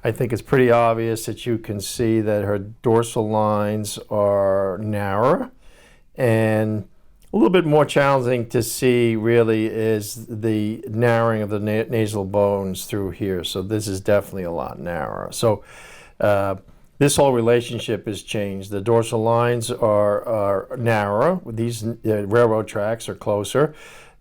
I think it's pretty obvious that you can see that her dorsal lines are narrower, and a little bit more challenging to see really is the narrowing of the nasal bones through here. So this is definitely a lot narrower. So this whole relationship has changed. The dorsal lines are narrower. These railroad tracks are closer.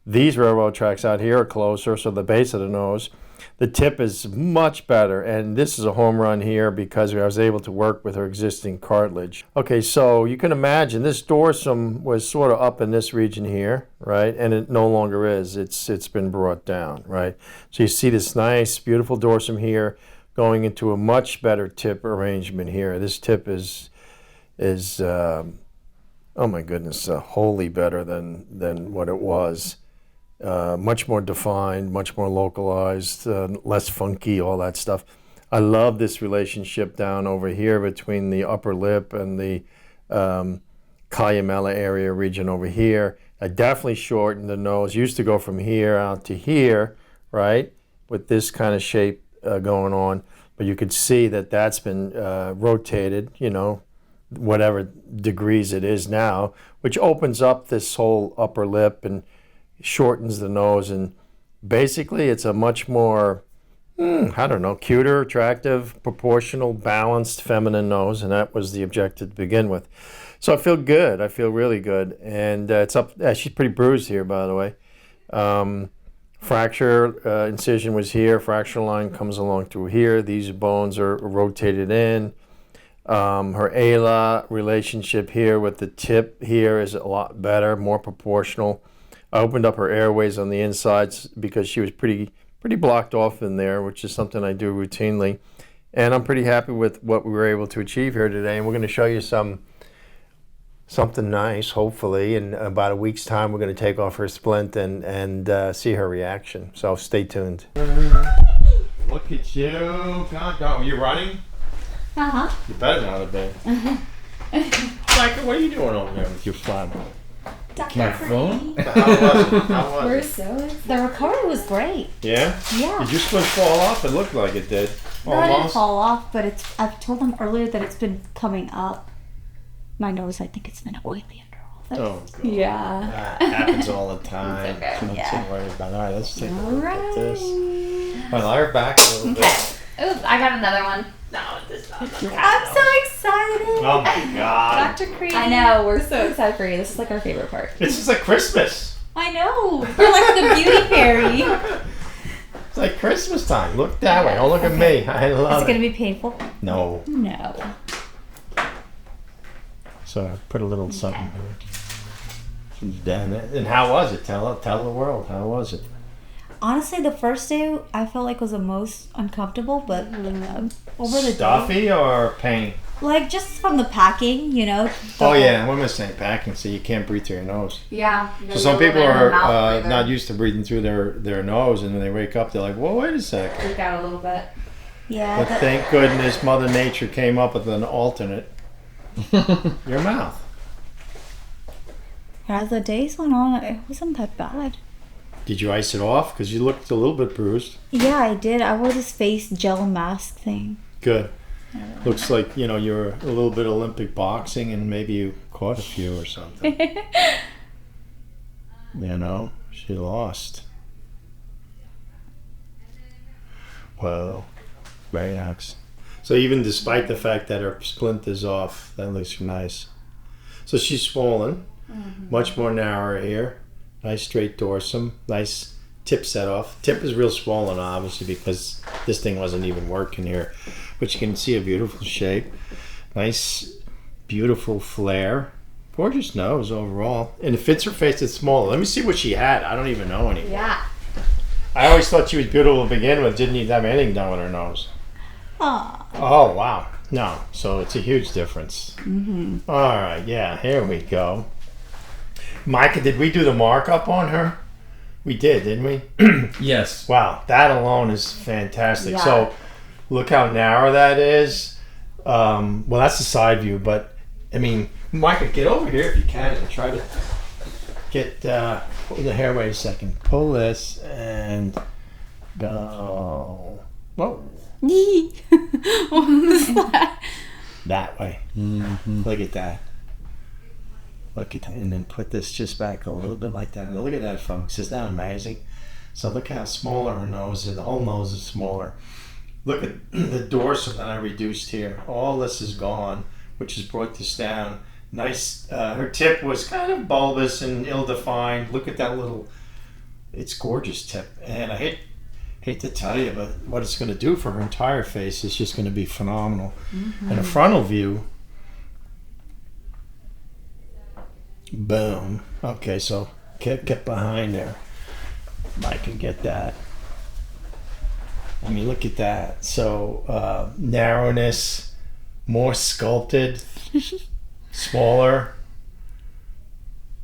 These railroad tracks out here are closer, so the base of the nose. The tip is much better, and this is a home run here because I was able to work with her existing cartilage. Okay, so you can imagine this dorsum was sort of up in this region here, right? And it no longer is. It's been brought down, right? So you see this nice, beautiful dorsum here going into a much better tip arrangement here. This tip is oh my goodness, wholly better than what it was. Much more defined, much more localized, less funky, all that stuff. I love this relationship down over here between the upper lip and the columella area region over here. I definitely shortened the nose. Used to go from here out to here, right, with this kind of shape going on. But you could see that that's been rotated, you know, whatever degrees it is now, which opens up this whole upper lip and shortens the nose, and basically it's a much more, I don't know, cuter, attractive, proportional, balanced, feminine nose, and that was the objective to begin with. So I feel good. I feel really good, and it's up. She's pretty bruised here, by the way. Fracture incision was here. Fracture line comes along through here. These bones are rotated in. Her ala relationship here with the tip here is a lot better, more proportional. I opened up her airways on the insides because she was pretty blocked off in there, which is something I do routinely. And I'm pretty happy with what we were able to achieve here today. And we're going to show you something nice, hopefully. In about a week's time, we're going to take off her splint and see her reaction. So stay tuned. Look at you. God, are you running? Uh-huh. You better not have been. Micah, what are you doing over there with your phone? My phone? How was We're it? so excited. The recording was great. Yeah? Yeah. Did your splint fall off? It looked like it did. No, it didn't fall off, but I've told them earlier that it's been coming up. My nose, I think it's been oily under all this. Oh, God. Yeah. That happens all the time. It's okay. Don't Yeah. worry about it. All right, let's take a All look at this. I'll lie her back a little Okay. bit. Oops, I got another one. No, this not. I'm so excited. Oh, my God. Dr. Caridi. I know, we're so excited for you. This is like our favorite part. This is like Christmas. I know. You're like the beauty fairy. It's like Christmas time. Look that way. Oh, look at me. I Is love it going to be painful? No. No. So I put a little something here. Down there. And how was it? Tell the world. How was it? Honestly, the first day I felt like was the most uncomfortable, but over the Stuffy or pain? like just from the packing, you know. Oh yeah, what am I saying? Packing, so you can't breathe through your nose. Yeah. So some people are not used to breathing through their nose, and when they wake up, they're like, "Well, wait a sec." Freak out a little bit. Yeah. But thank goodness Mother Nature came up with an alternate. Your mouth. As the days went on, it wasn't that bad. Did you ice it off? Because you looked a little bit bruised. Yeah, I did. I wore this face gel mask thing. Good. Looks like, you know, you're a little bit Olympic boxing and maybe you caught a few or something. You know, she lost. Well, very nice. So even despite the fact that her splint is off, that looks nice. So she's swollen, much more narrow here. Nice straight dorsum, nice tip set off. Tip is real swollen, obviously, because this thing wasn't even working here. But you can see a beautiful shape. Nice, beautiful flare. Gorgeous nose overall. And it fits her face, it's smaller. Let me see what she had. I don't even know anymore. Yeah. I always thought she was beautiful to begin with. Didn't even have anything done with her nose. Aw. Oh, wow. No, so it's a huge difference. All right, yeah, here we go. Micah, did we do the markup on her? We did, didn't we? Yes. Wow, that alone is fantastic. Yeah. So look how narrow that is. Well, that's the side view, but I mean, Micah, get over here if you can and try to get pull the hair. Wait a second. Pull this and go. Whoa. What was that? That way. Mm-hmm. Look at that. Look at that. And then put this just back a little bit like that. Look at that, folks. Isn't that amazing? So look how smaller her nose is. The whole nose is smaller. Look at the dorsal that I reduced here. All this is gone, which has brought this down. Nice. Her tip was kind of bulbous and ill-defined. Look at that little, it's gorgeous tip. And I hate to tell you, but what it's going to do for her entire face is just going to be phenomenal. Mm-hmm. And a frontal view, boom. Okay, so get behind there. I can get that. I mean, look at that. So narrowness, more sculpted, smaller.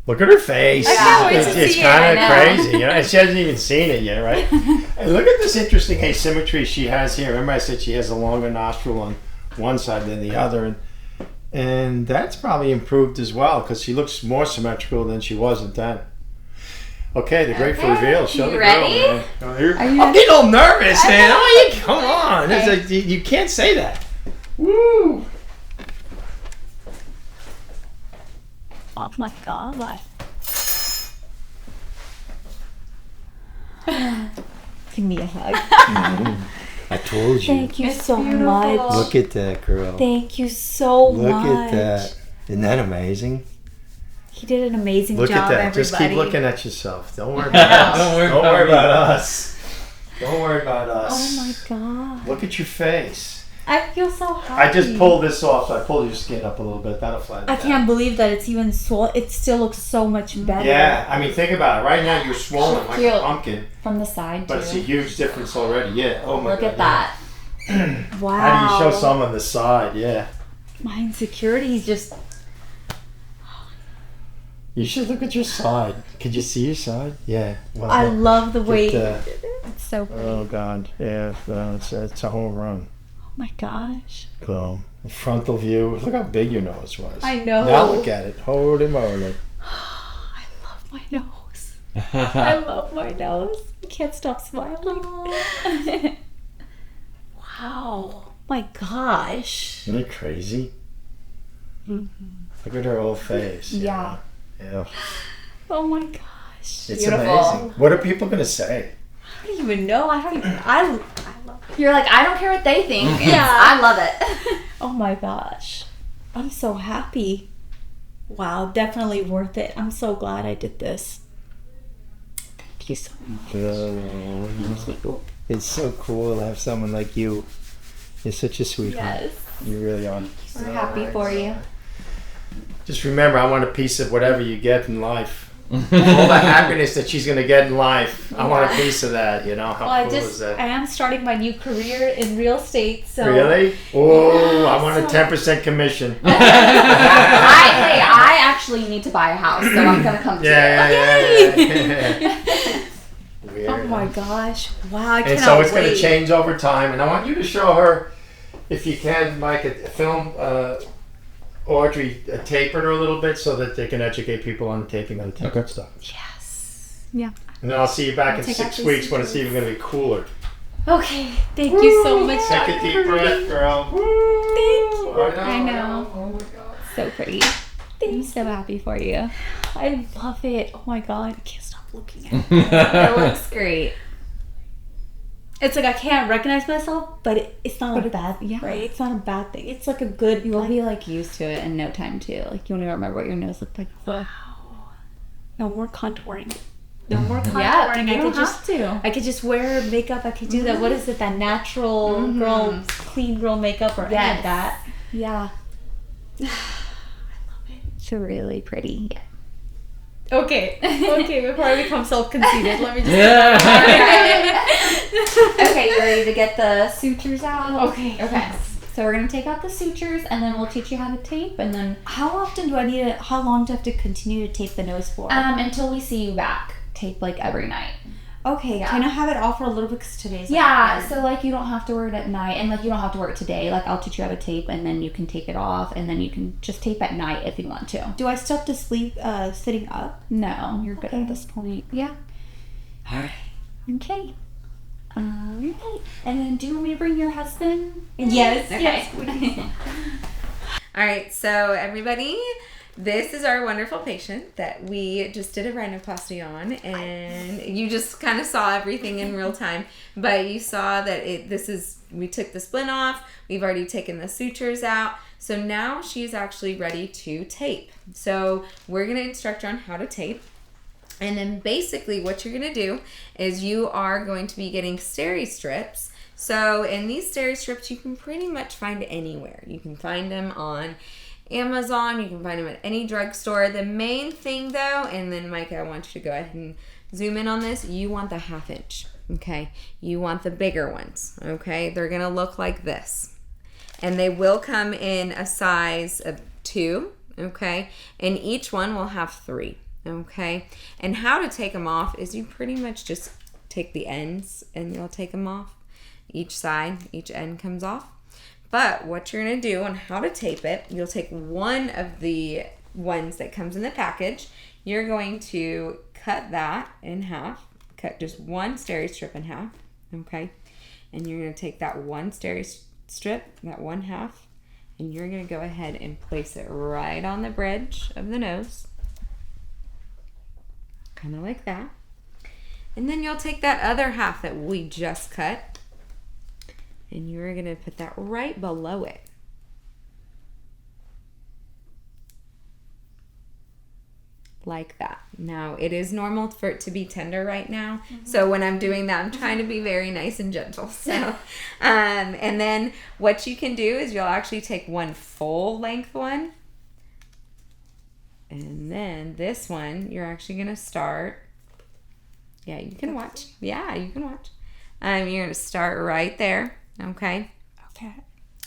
Look at her face. I can't wait to It's see it. kind I of know. crazy. You know, she hasn't even seen it yet, right? And look at this interesting asymmetry she has here. Remember I said she has a longer nostril on one side than the other, and that's probably improved as well because she looks more symmetrical than she was at that. Okay, the grateful reveal. Show You the ready? girl, man. Are you I'm getting all nervous, man. Oh, come on. It's like, you can't say that. Woo! Oh my god. Give me a hug. I told you. Thank you so much. Look at that, girl. Thank you so much. Look at that. Isn't that amazing? He did an amazing Look job, at that. everybody. Just keep looking at yourself. Don't worry about us. Don't worry about us. Don't worry about us. Oh my god. Look at your face. I feel so happy. I just pulled this off, so I pulled your skin up a little bit. That'll flatten it I out. can't believe that it's even swollen. It still looks so much better. Yeah, I mean, think about it. Right now, you're swollen like a Cute. pumpkin, From the side, but it's a too. huge difference already. Yeah. Oh my Look God. at that. Wow. How do you show some on the side? Yeah. My insecurities just... You should look at your side. Could you see your side? Yeah. Well, I love the way... get It's so pretty. oh God. Yeah. It's a home run. Oh my gosh. So, frontal view. Look how big your nose was. I know. Now look at it. Holy moly. I love my nose. I love my nose. I can't stop smiling. Wow. My gosh. Isn't it crazy? Look at her whole face. Yeah. Yeah. Oh my gosh. It's Beautiful. amazing. What are people going to say? I don't even know. I love it. You're like, I don't care what they think. Yeah. I love it. Oh my gosh. I'm so happy. Wow, definitely worth it. I'm so glad I did this. Thank you so much. It's so cool to have someone like you. You're such a sweetheart. Yes. You really are. We're happy for you. Just remember, I want a piece of whatever you get in life. All the happiness that she's going to get in life. I want a piece of that, you know? How Well, cool is that? I am starting my new career in real estate, so Really? Oh, I want a 10% commission. I actually need to buy a house, so I'm gonna come to you. Yeah. Weird. oh my gosh. Wow, I And cannot so it's wait. going to change over time. And I want you to show her, if you can, Mike, film Audrey taping her a little bit so that they can educate people on taping on the tape stuff. Yes. Yeah. And then I'll see you back in take out 6 these weeks when it's even going to be cooler. Okay. Thank you so much. Take Dr. a deep Caridi. breath, girl. Thank you. I I know. know. Oh my God. So pretty. I'm so happy for you. I love it. Oh my god. I can't stop looking at it. It looks great. It's like I can't recognize myself, but it's not a bad thing. yeah. Right? It's not a bad thing. It's like a good. You'll be like used to it in no time too. Like you won't even remember what your nose looked like before. No more contouring. No more contouring. Yeah, I you could don't just have to. I could just wear makeup. I could do that. What is it? That natural girl, clean girl makeup or any Yes. of that. Yeah. It's really pretty. Okay. Okay. Before I become self-conceited, let me just. Okay, you ready to get the sutures out? Okay. Okay. So we're going to take out the sutures and then we'll teach you how to tape, and then How often do I need to, how long do I have to continue to tape the nose for? until we see you back. Tape like every night. Okay, Yeah. can I have it off for a little bit because today's Yeah, like, so like you don't have to wear it at night, and like you don't have to wear it today. Like I'll teach you how to tape, and then you can take it off, and then you can just tape at night if you want to. do I still have to sleep sitting up? No, you're good at this point. Yeah. Alright. Okay. Alright. And then do you want me to bring your husband? Yes, Okay. yes. All right, so everybody, this is our wonderful patient that we just did a rhinoplasty on, and you just kind of saw everything in real time, but you saw that we took the splint off, we've already taken the sutures out, so now she's actually ready to tape. So we're going to instruct her on how to tape. And then basically what you're going to do is you are going to be getting steri strips. So in these steri strips, you can pretty much find anywhere. You can find them on Amazon. You can find them at any drugstore. The main thing though, and then Micah, I want you to go ahead and zoom in on this. You want the 1/2 inch, okay? You want the bigger ones, okay? They're going to look like this. And they will come in a size of 2, okay? And each one will have 3. Okay, and how to take them off is you pretty much just take the ends and you'll take them off. Each side, each end comes off. But what you're going to do on how to tape it, you'll take one of the ones that comes in the package. You're going to cut that in half. Cut just one steri strip in half. Okay, and you're going to take that one steri strip, that 1/2, and you're going to go ahead and place it right on the bridge of the nose. Kind of like that. And then you'll take that other half that we just cut and you're going to put that right below it. Like that. Now, it is normal for it to be tender right now. So when I'm doing that, I'm trying to be very nice and gentle. So, and then what you can do is you'll actually take one full length one. And then this one, you're actually going to start. Yeah, you can watch. Yeah, you can watch. You're going to start right there. Okay. Okay.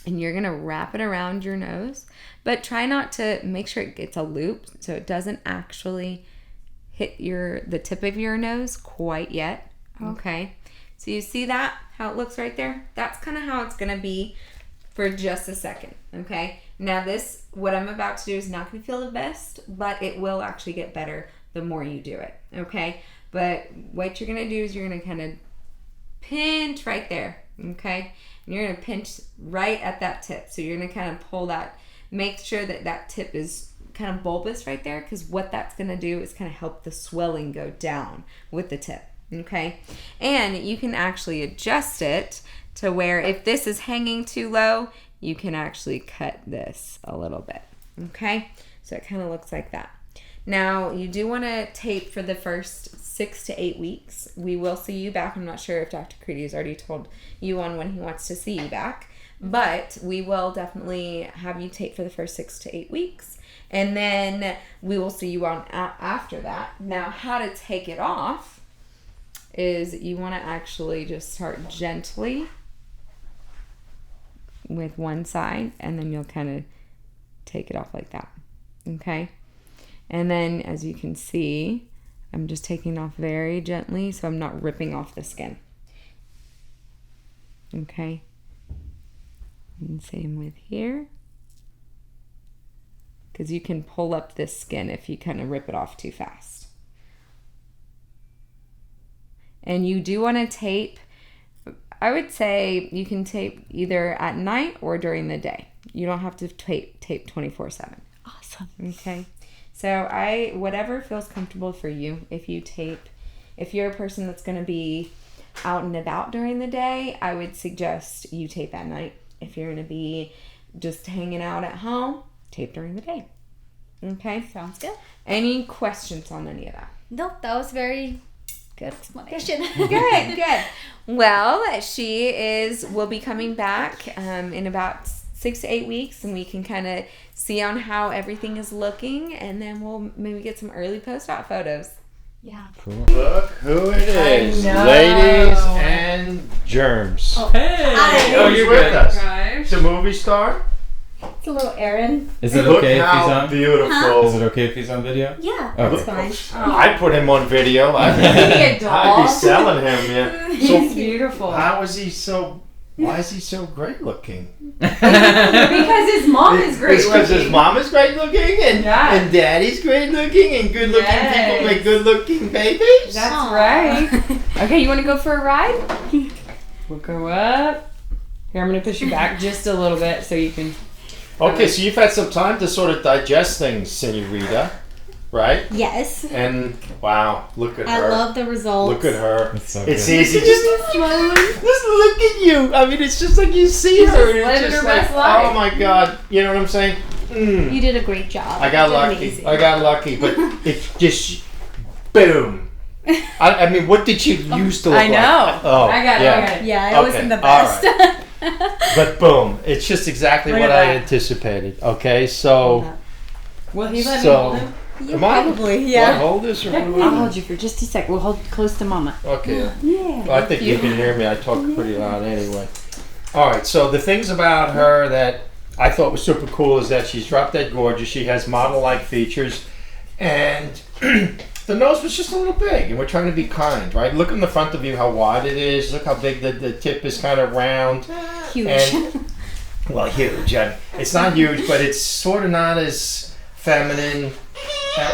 And you're going to wrap it around your nose. But try not to make sure it gets a loop so it doesn't actually hit the tip of your nose quite yet. Okay. So you see that? How it looks right there? That's kind of how it's going to be for just a second. Okay. Now this, what I'm about to do is not going to feel the best, but it will actually get better the more you do it. Okay. But what you're going to do is you're going to kind of pinch right there. Okay. And you're going to pinch right at that tip. So you're going to kind of pull that, make sure that that tip is kind of bulbous right there, because what that's going to do is kind of help the swelling go down with the tip. Okay. And you can actually adjust it to where if this is hanging too low, you can actually cut this a little bit. Okay. So it kind of looks like that. Now you do want to tape for the first 6 to 8 weeks. We will see you back. I'm not sure if Dr. Caridi has already told you on when he wants to see you back, but we will definitely have you tape for the first 6 to 8 weeks. And then we will see you on after that. Now, how to take it off is you want to actually just start gently with one side, and then you'll kind of take it off like that. Okay. And then as you can see, I'm just taking off very gently so I'm not ripping off the skin. Okay. And same with here. Because you can pull up this skin if you kind of rip it off too fast. And you do want to tape, I would say you can tape either at night or during the day. You don't have to tape 24/7. Awesome. Okay. So whatever feels comfortable for you. If you're a person that's going to be out and about during the day, I would suggest you tape at night. If you're going to be just hanging out at home, tape during the day. Okay. Sounds good. Any questions on any of that? Nope, that was very good explanation. Good. Well, will be coming back in about 6 to 8 weeks, and we can kind of see on how everything is looking, and then we'll maybe get some early post-op photos. Yeah. Look who it is, I know. ladies and germs. Hey! Oh, you're with us. Gosh. It's a movie star. It's a little Aaron. Is it Look okay if he's how on? beautiful. Is it okay if he's on video? Yeah, Okay. that's fine. I'd put him on video. I'd be selling him. Yeah. He's beautiful. How is he so? Why is he so great looking? Because his mom is great It's because his looking. mom is great looking and Yeah. and daddy's great looking and good looking Yes. people make good looking babies. That's Aw. right. Okay, you want to go for a ride? We'll go up. Here, I'm going to push you back just a little bit so you can. Okay, so you've had some time to sort of digest things, Senorita, right? Yes. And wow, look at I her. love the results. Look at her. That's so It's good. easy. Just look at you. I mean, it's just like you see her. And living it's just her like, best life. oh my God. You know what I'm saying? You did a great job. I got You did lucky. amazing. I got lucky. But it just, boom. I mean, what did you used to look I know. like? Oh, I got it. yeah. I got it. Yeah, it Okay, wasn't the all best. But boom, it's just exactly Look what at I that. anticipated. Okay, so Will he let me So- hold him? Yeah, am I? probably, Do I yeah. hold this or I'll hold you for just a sec. We'll hold close to Mama. Okay. Yeah. Well, I think you can hear me. I talk pretty loud anyway. All right. So the things about her that I thought was super cool is that she's drop dead gorgeous. She has model-like features, and the nose was just a little big. And we're trying to be kind, right? Look in the front of you how wide it is. Look how big the tip is, kind of round. Huge. And well, huge. It's not huge, but it's sort of not as feminine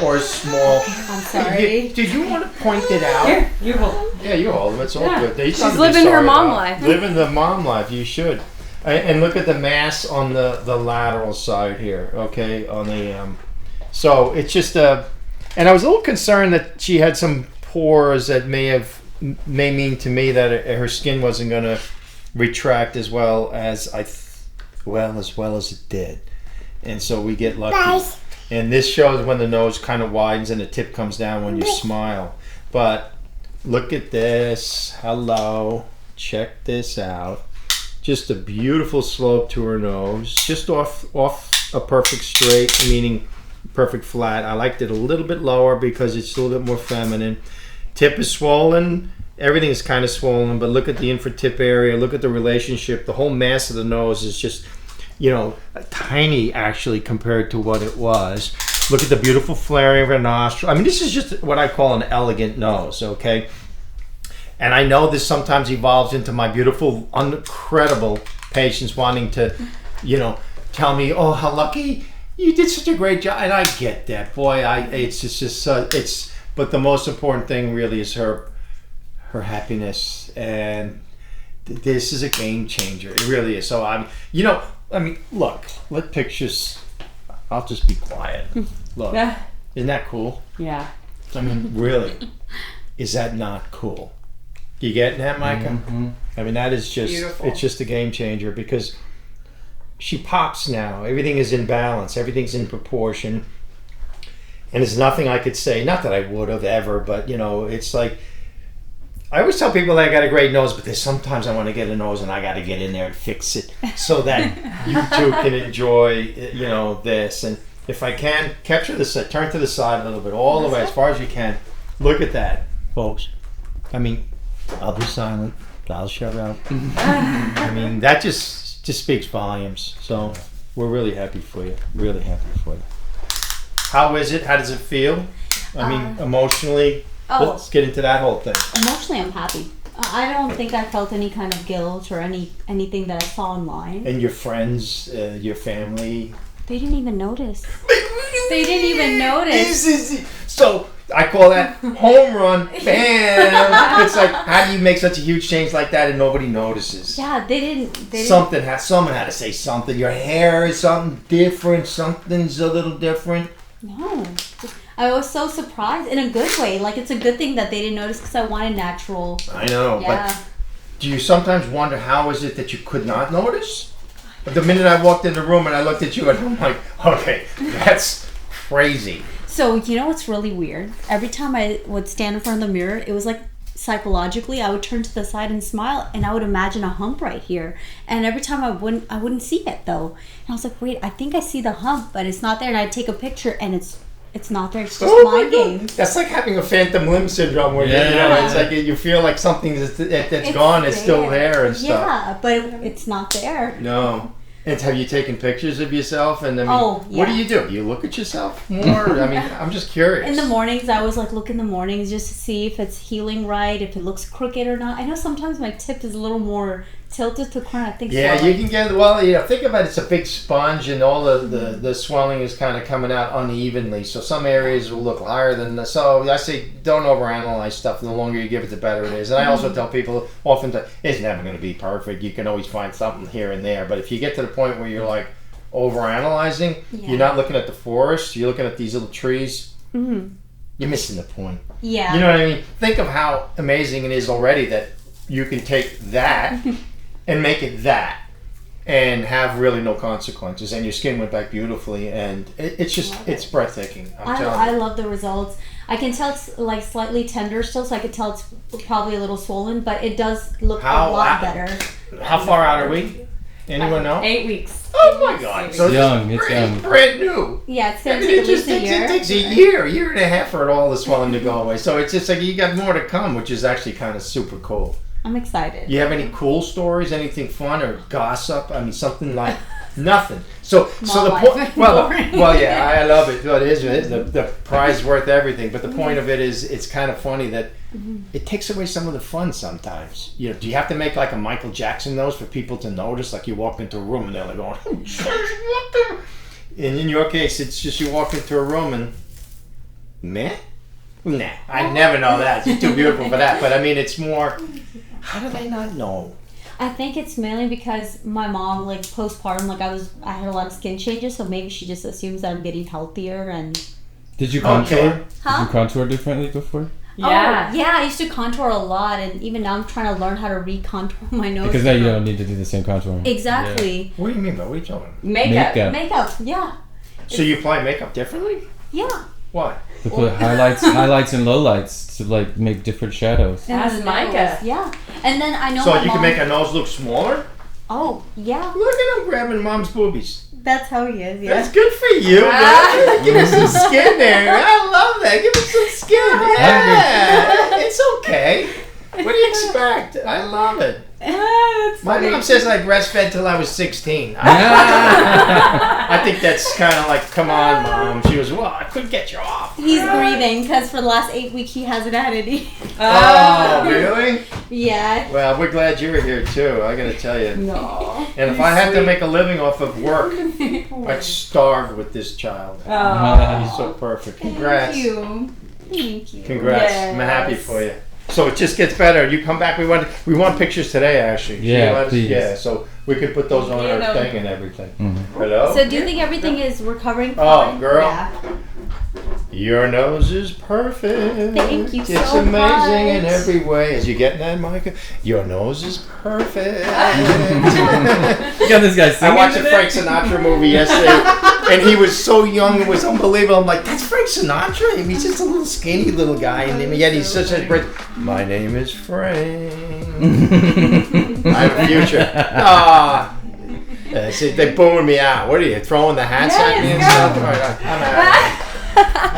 or small. I'm sorry. Did you want to point it out? Here, you hold. Yeah, you hold them. It's all Yeah. good. There's She's nothing to be living her sorry mom about. life. Living the mom life. You should. And look at the mass on the lateral side here. Okay, on the so it's just and I was a little concerned that she had some pores that may mean to me that her skin wasn't going to retract as well as as well as it did, and so we get lucky. And this shows when the nose kind of widens and the tip comes down when you smile. But look at this. Hello. Check this out. Just a beautiful slope to her nose. Just off a perfect straight, meaning perfect flat. I liked it a little bit lower because it's a little bit more feminine. Tip is swollen. Everything is kind of swollen, but look at the infratip area. Look at the relationship. The whole mass of the nose is just, tiny actually compared to what it was. Look at the beautiful flaring of her nostril. I mean, this is just what I call an elegant nose, okay? And I know this sometimes evolves into my beautiful, incredible patients wanting to, tell me, oh, how lucky you did such a great job. And I get that, boy. But the most important thing really is her happiness, and this is a game changer. It really is. So look, let pictures. I'll just be quiet. Look, Yeah. isn't that cool? Yeah. I mean, really, is that not cool? You getting that, Micah? Mm-hmm. I mean, that is just, Beautiful. it's just a game changer because she pops now. Everything is in balance. Everything's in proportion. And there's nothing I could say, not that I would have ever, but it's like, I always tell people that I got a great nose, but there's sometimes I want to get a nose and I got to get in there and fix it so that you too can enjoy, this. And if I can, capture the side, turn to the side a little bit, all the way as far as you can. Look at that, folks. I mean, I'll be silent. I'll shut up. I mean, that just speaks volumes. So we're really happy for you. Really happy for you. How is it? How does it feel? I mean, emotionally. Let's get into that whole thing. Emotionally, I'm happy. I don't think I felt any kind of guilt or anything that I saw online. And your friends, your family. They didn't even notice. They didn't even notice. So I call that home run. Bam! It's like, how do you make such a huge change like that and nobody notices? Yeah, they didn't. Someone had to say something. Your hair is something different. Something's a little different. No. I was so surprised in a good way. Like, it's a good thing that they didn't notice because I wanted natural. I know, Yeah. but do you sometimes wonder how is it that you could not notice? But the minute I walked in the room and I looked at you and I'm like, okay, that's crazy. So, you know what's really weird? Every time I would stand in front of the mirror, it was like psychologically, I would turn to the side and smile and I would imagine a hump right here. And every time I wouldn't see it though. And I was like, wait, I think I see the hump, but it's not there. And I'd take a picture and it's it's not there. It's just mind games. That's like having a phantom limb syndrome where it's like you feel like something that's gone is still there and stuff. Yeah, but it's not there. No. And have you taken pictures of yourself? And I mean, what do? You look at yourself more? I mean, I'm just curious. In the mornings, I always like look in the mornings just to see if it's healing right, if it looks crooked or not. I know sometimes my tip is a little more tilted to corner. I think you can get, think about it's a big sponge and all the swelling is kind of coming out unevenly. So some areas will look higher than so I say don't overanalyze stuff. The longer you give it, the better it is. And I also tell people often that it's never going to be perfect. You can always find something here and there. But if you get to the point where you're like overanalyzing, you're not looking at the forest, you're looking at these little trees, you're missing the point. Yeah. You know what I mean? Think of how amazing it is already that you can take that and make it that and have really no consequences, and your skin went back beautifully, and it's breathtaking. I love the results. I can tell it's like slightly tender still, so I can tell it's probably a little swollen, but it does look a lot better. How far out are we? Anyone know? 8 weeks. Oh my God! So it's young. Brand new. Yeah, it's gonna take at least a year. It takes a year and a half for all the swelling to go away. So it's just like you got more to come, which is actually kind of super cool. I'm excited. You have any cool stories, anything fun or gossip? I mean, something like nothing. So the point. Well, yeah, I love it. Well, it is the prize worth everything. But the point of it is, it's kind of funny that it takes away some of the fun sometimes. You know, do you have to make like a Michael Jackson nose for people to notice? Like you walk into a room and they're like going, "Oh, Jesus, what the?" And in your case, it's just you walk into a room and meh. Nah, I never know that. She's too beautiful for that. But I mean, it's more. How do they not know? I think it's mainly because my mom, like postpartum, like I had a lot of skin changes, so maybe she just assumes that I'm getting healthier and. Did you contour? Huh? Did you contour differently before? Yeah. Oh, yeah, I used to contour a lot, and even now I'm trying to learn how to re-contour my nose. Because now you don't need to do the same contouring. Exactly. Yeah. What do you mean by what are you talking? Makeup, yeah. So you apply makeup differently? Yeah. Why? To put highlights and lowlights to like make different shadows. That's Micah. Yeah. And then I know so my you can make a nose look smaller? Oh, yeah. Look at him grabbing mom's boobies. That's how he is, yeah. That's good for you, man. Give him some skin there. I love that. Give him some skin. Yeah. It's okay. What do you expect? I love it. My mom says I breastfed till I was 16. I think that's kind of like, come on, Mom. She was, well, I couldn't get you off. He's grieving because for the last 8 weeks he hasn't had any. Oh, really? Yeah. Well, we're glad you're here, too. I got to tell you. No. And if I had to make a living off of work, I'd starve with this child. He's so perfect. Congrats. Thank you. Congrats. Yes. I'm happy for you. So it just gets better. You come back. We want pictures today, actually. Yeah, please. Yeah, so we could put those on our thing and everything. Hello? So do you think everything is recovering fine? Oh, girl. Yeah. Your nose is perfect. Thank you so It's amazing much. in every way. As you getting that, Micah? Your nose is perfect. You got this guy singing I watched a today? Frank Sinatra movie yesterday, and he was so young. It was unbelievable. I'm like, that's Frank Sinatra? I mean, he's just a little skinny little guy, and yet he's such a great. My name is Frank. I have a future. Ah. See, they booing me out. What are you throwing the hats at me and stuff? All right, I'm out.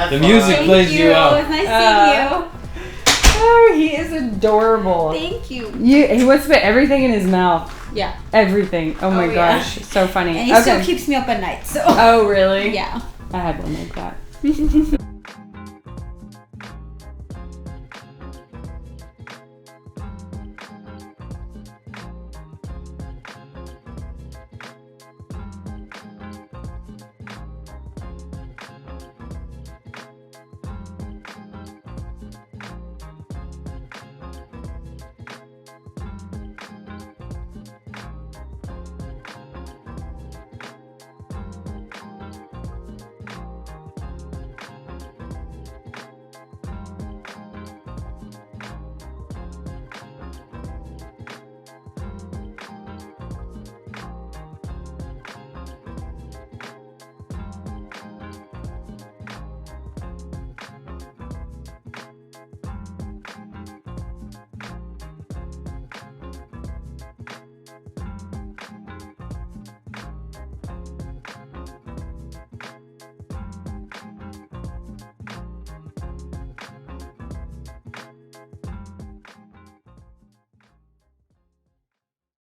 The music plays you It out. was nice seeing you. Oh, he is adorable. Thank you. He wants to put everything in his mouth. Yeah. Everything. Oh my yeah. gosh. So funny. And he still keeps me up at night, so. Oh, really? Yeah. I had one like that.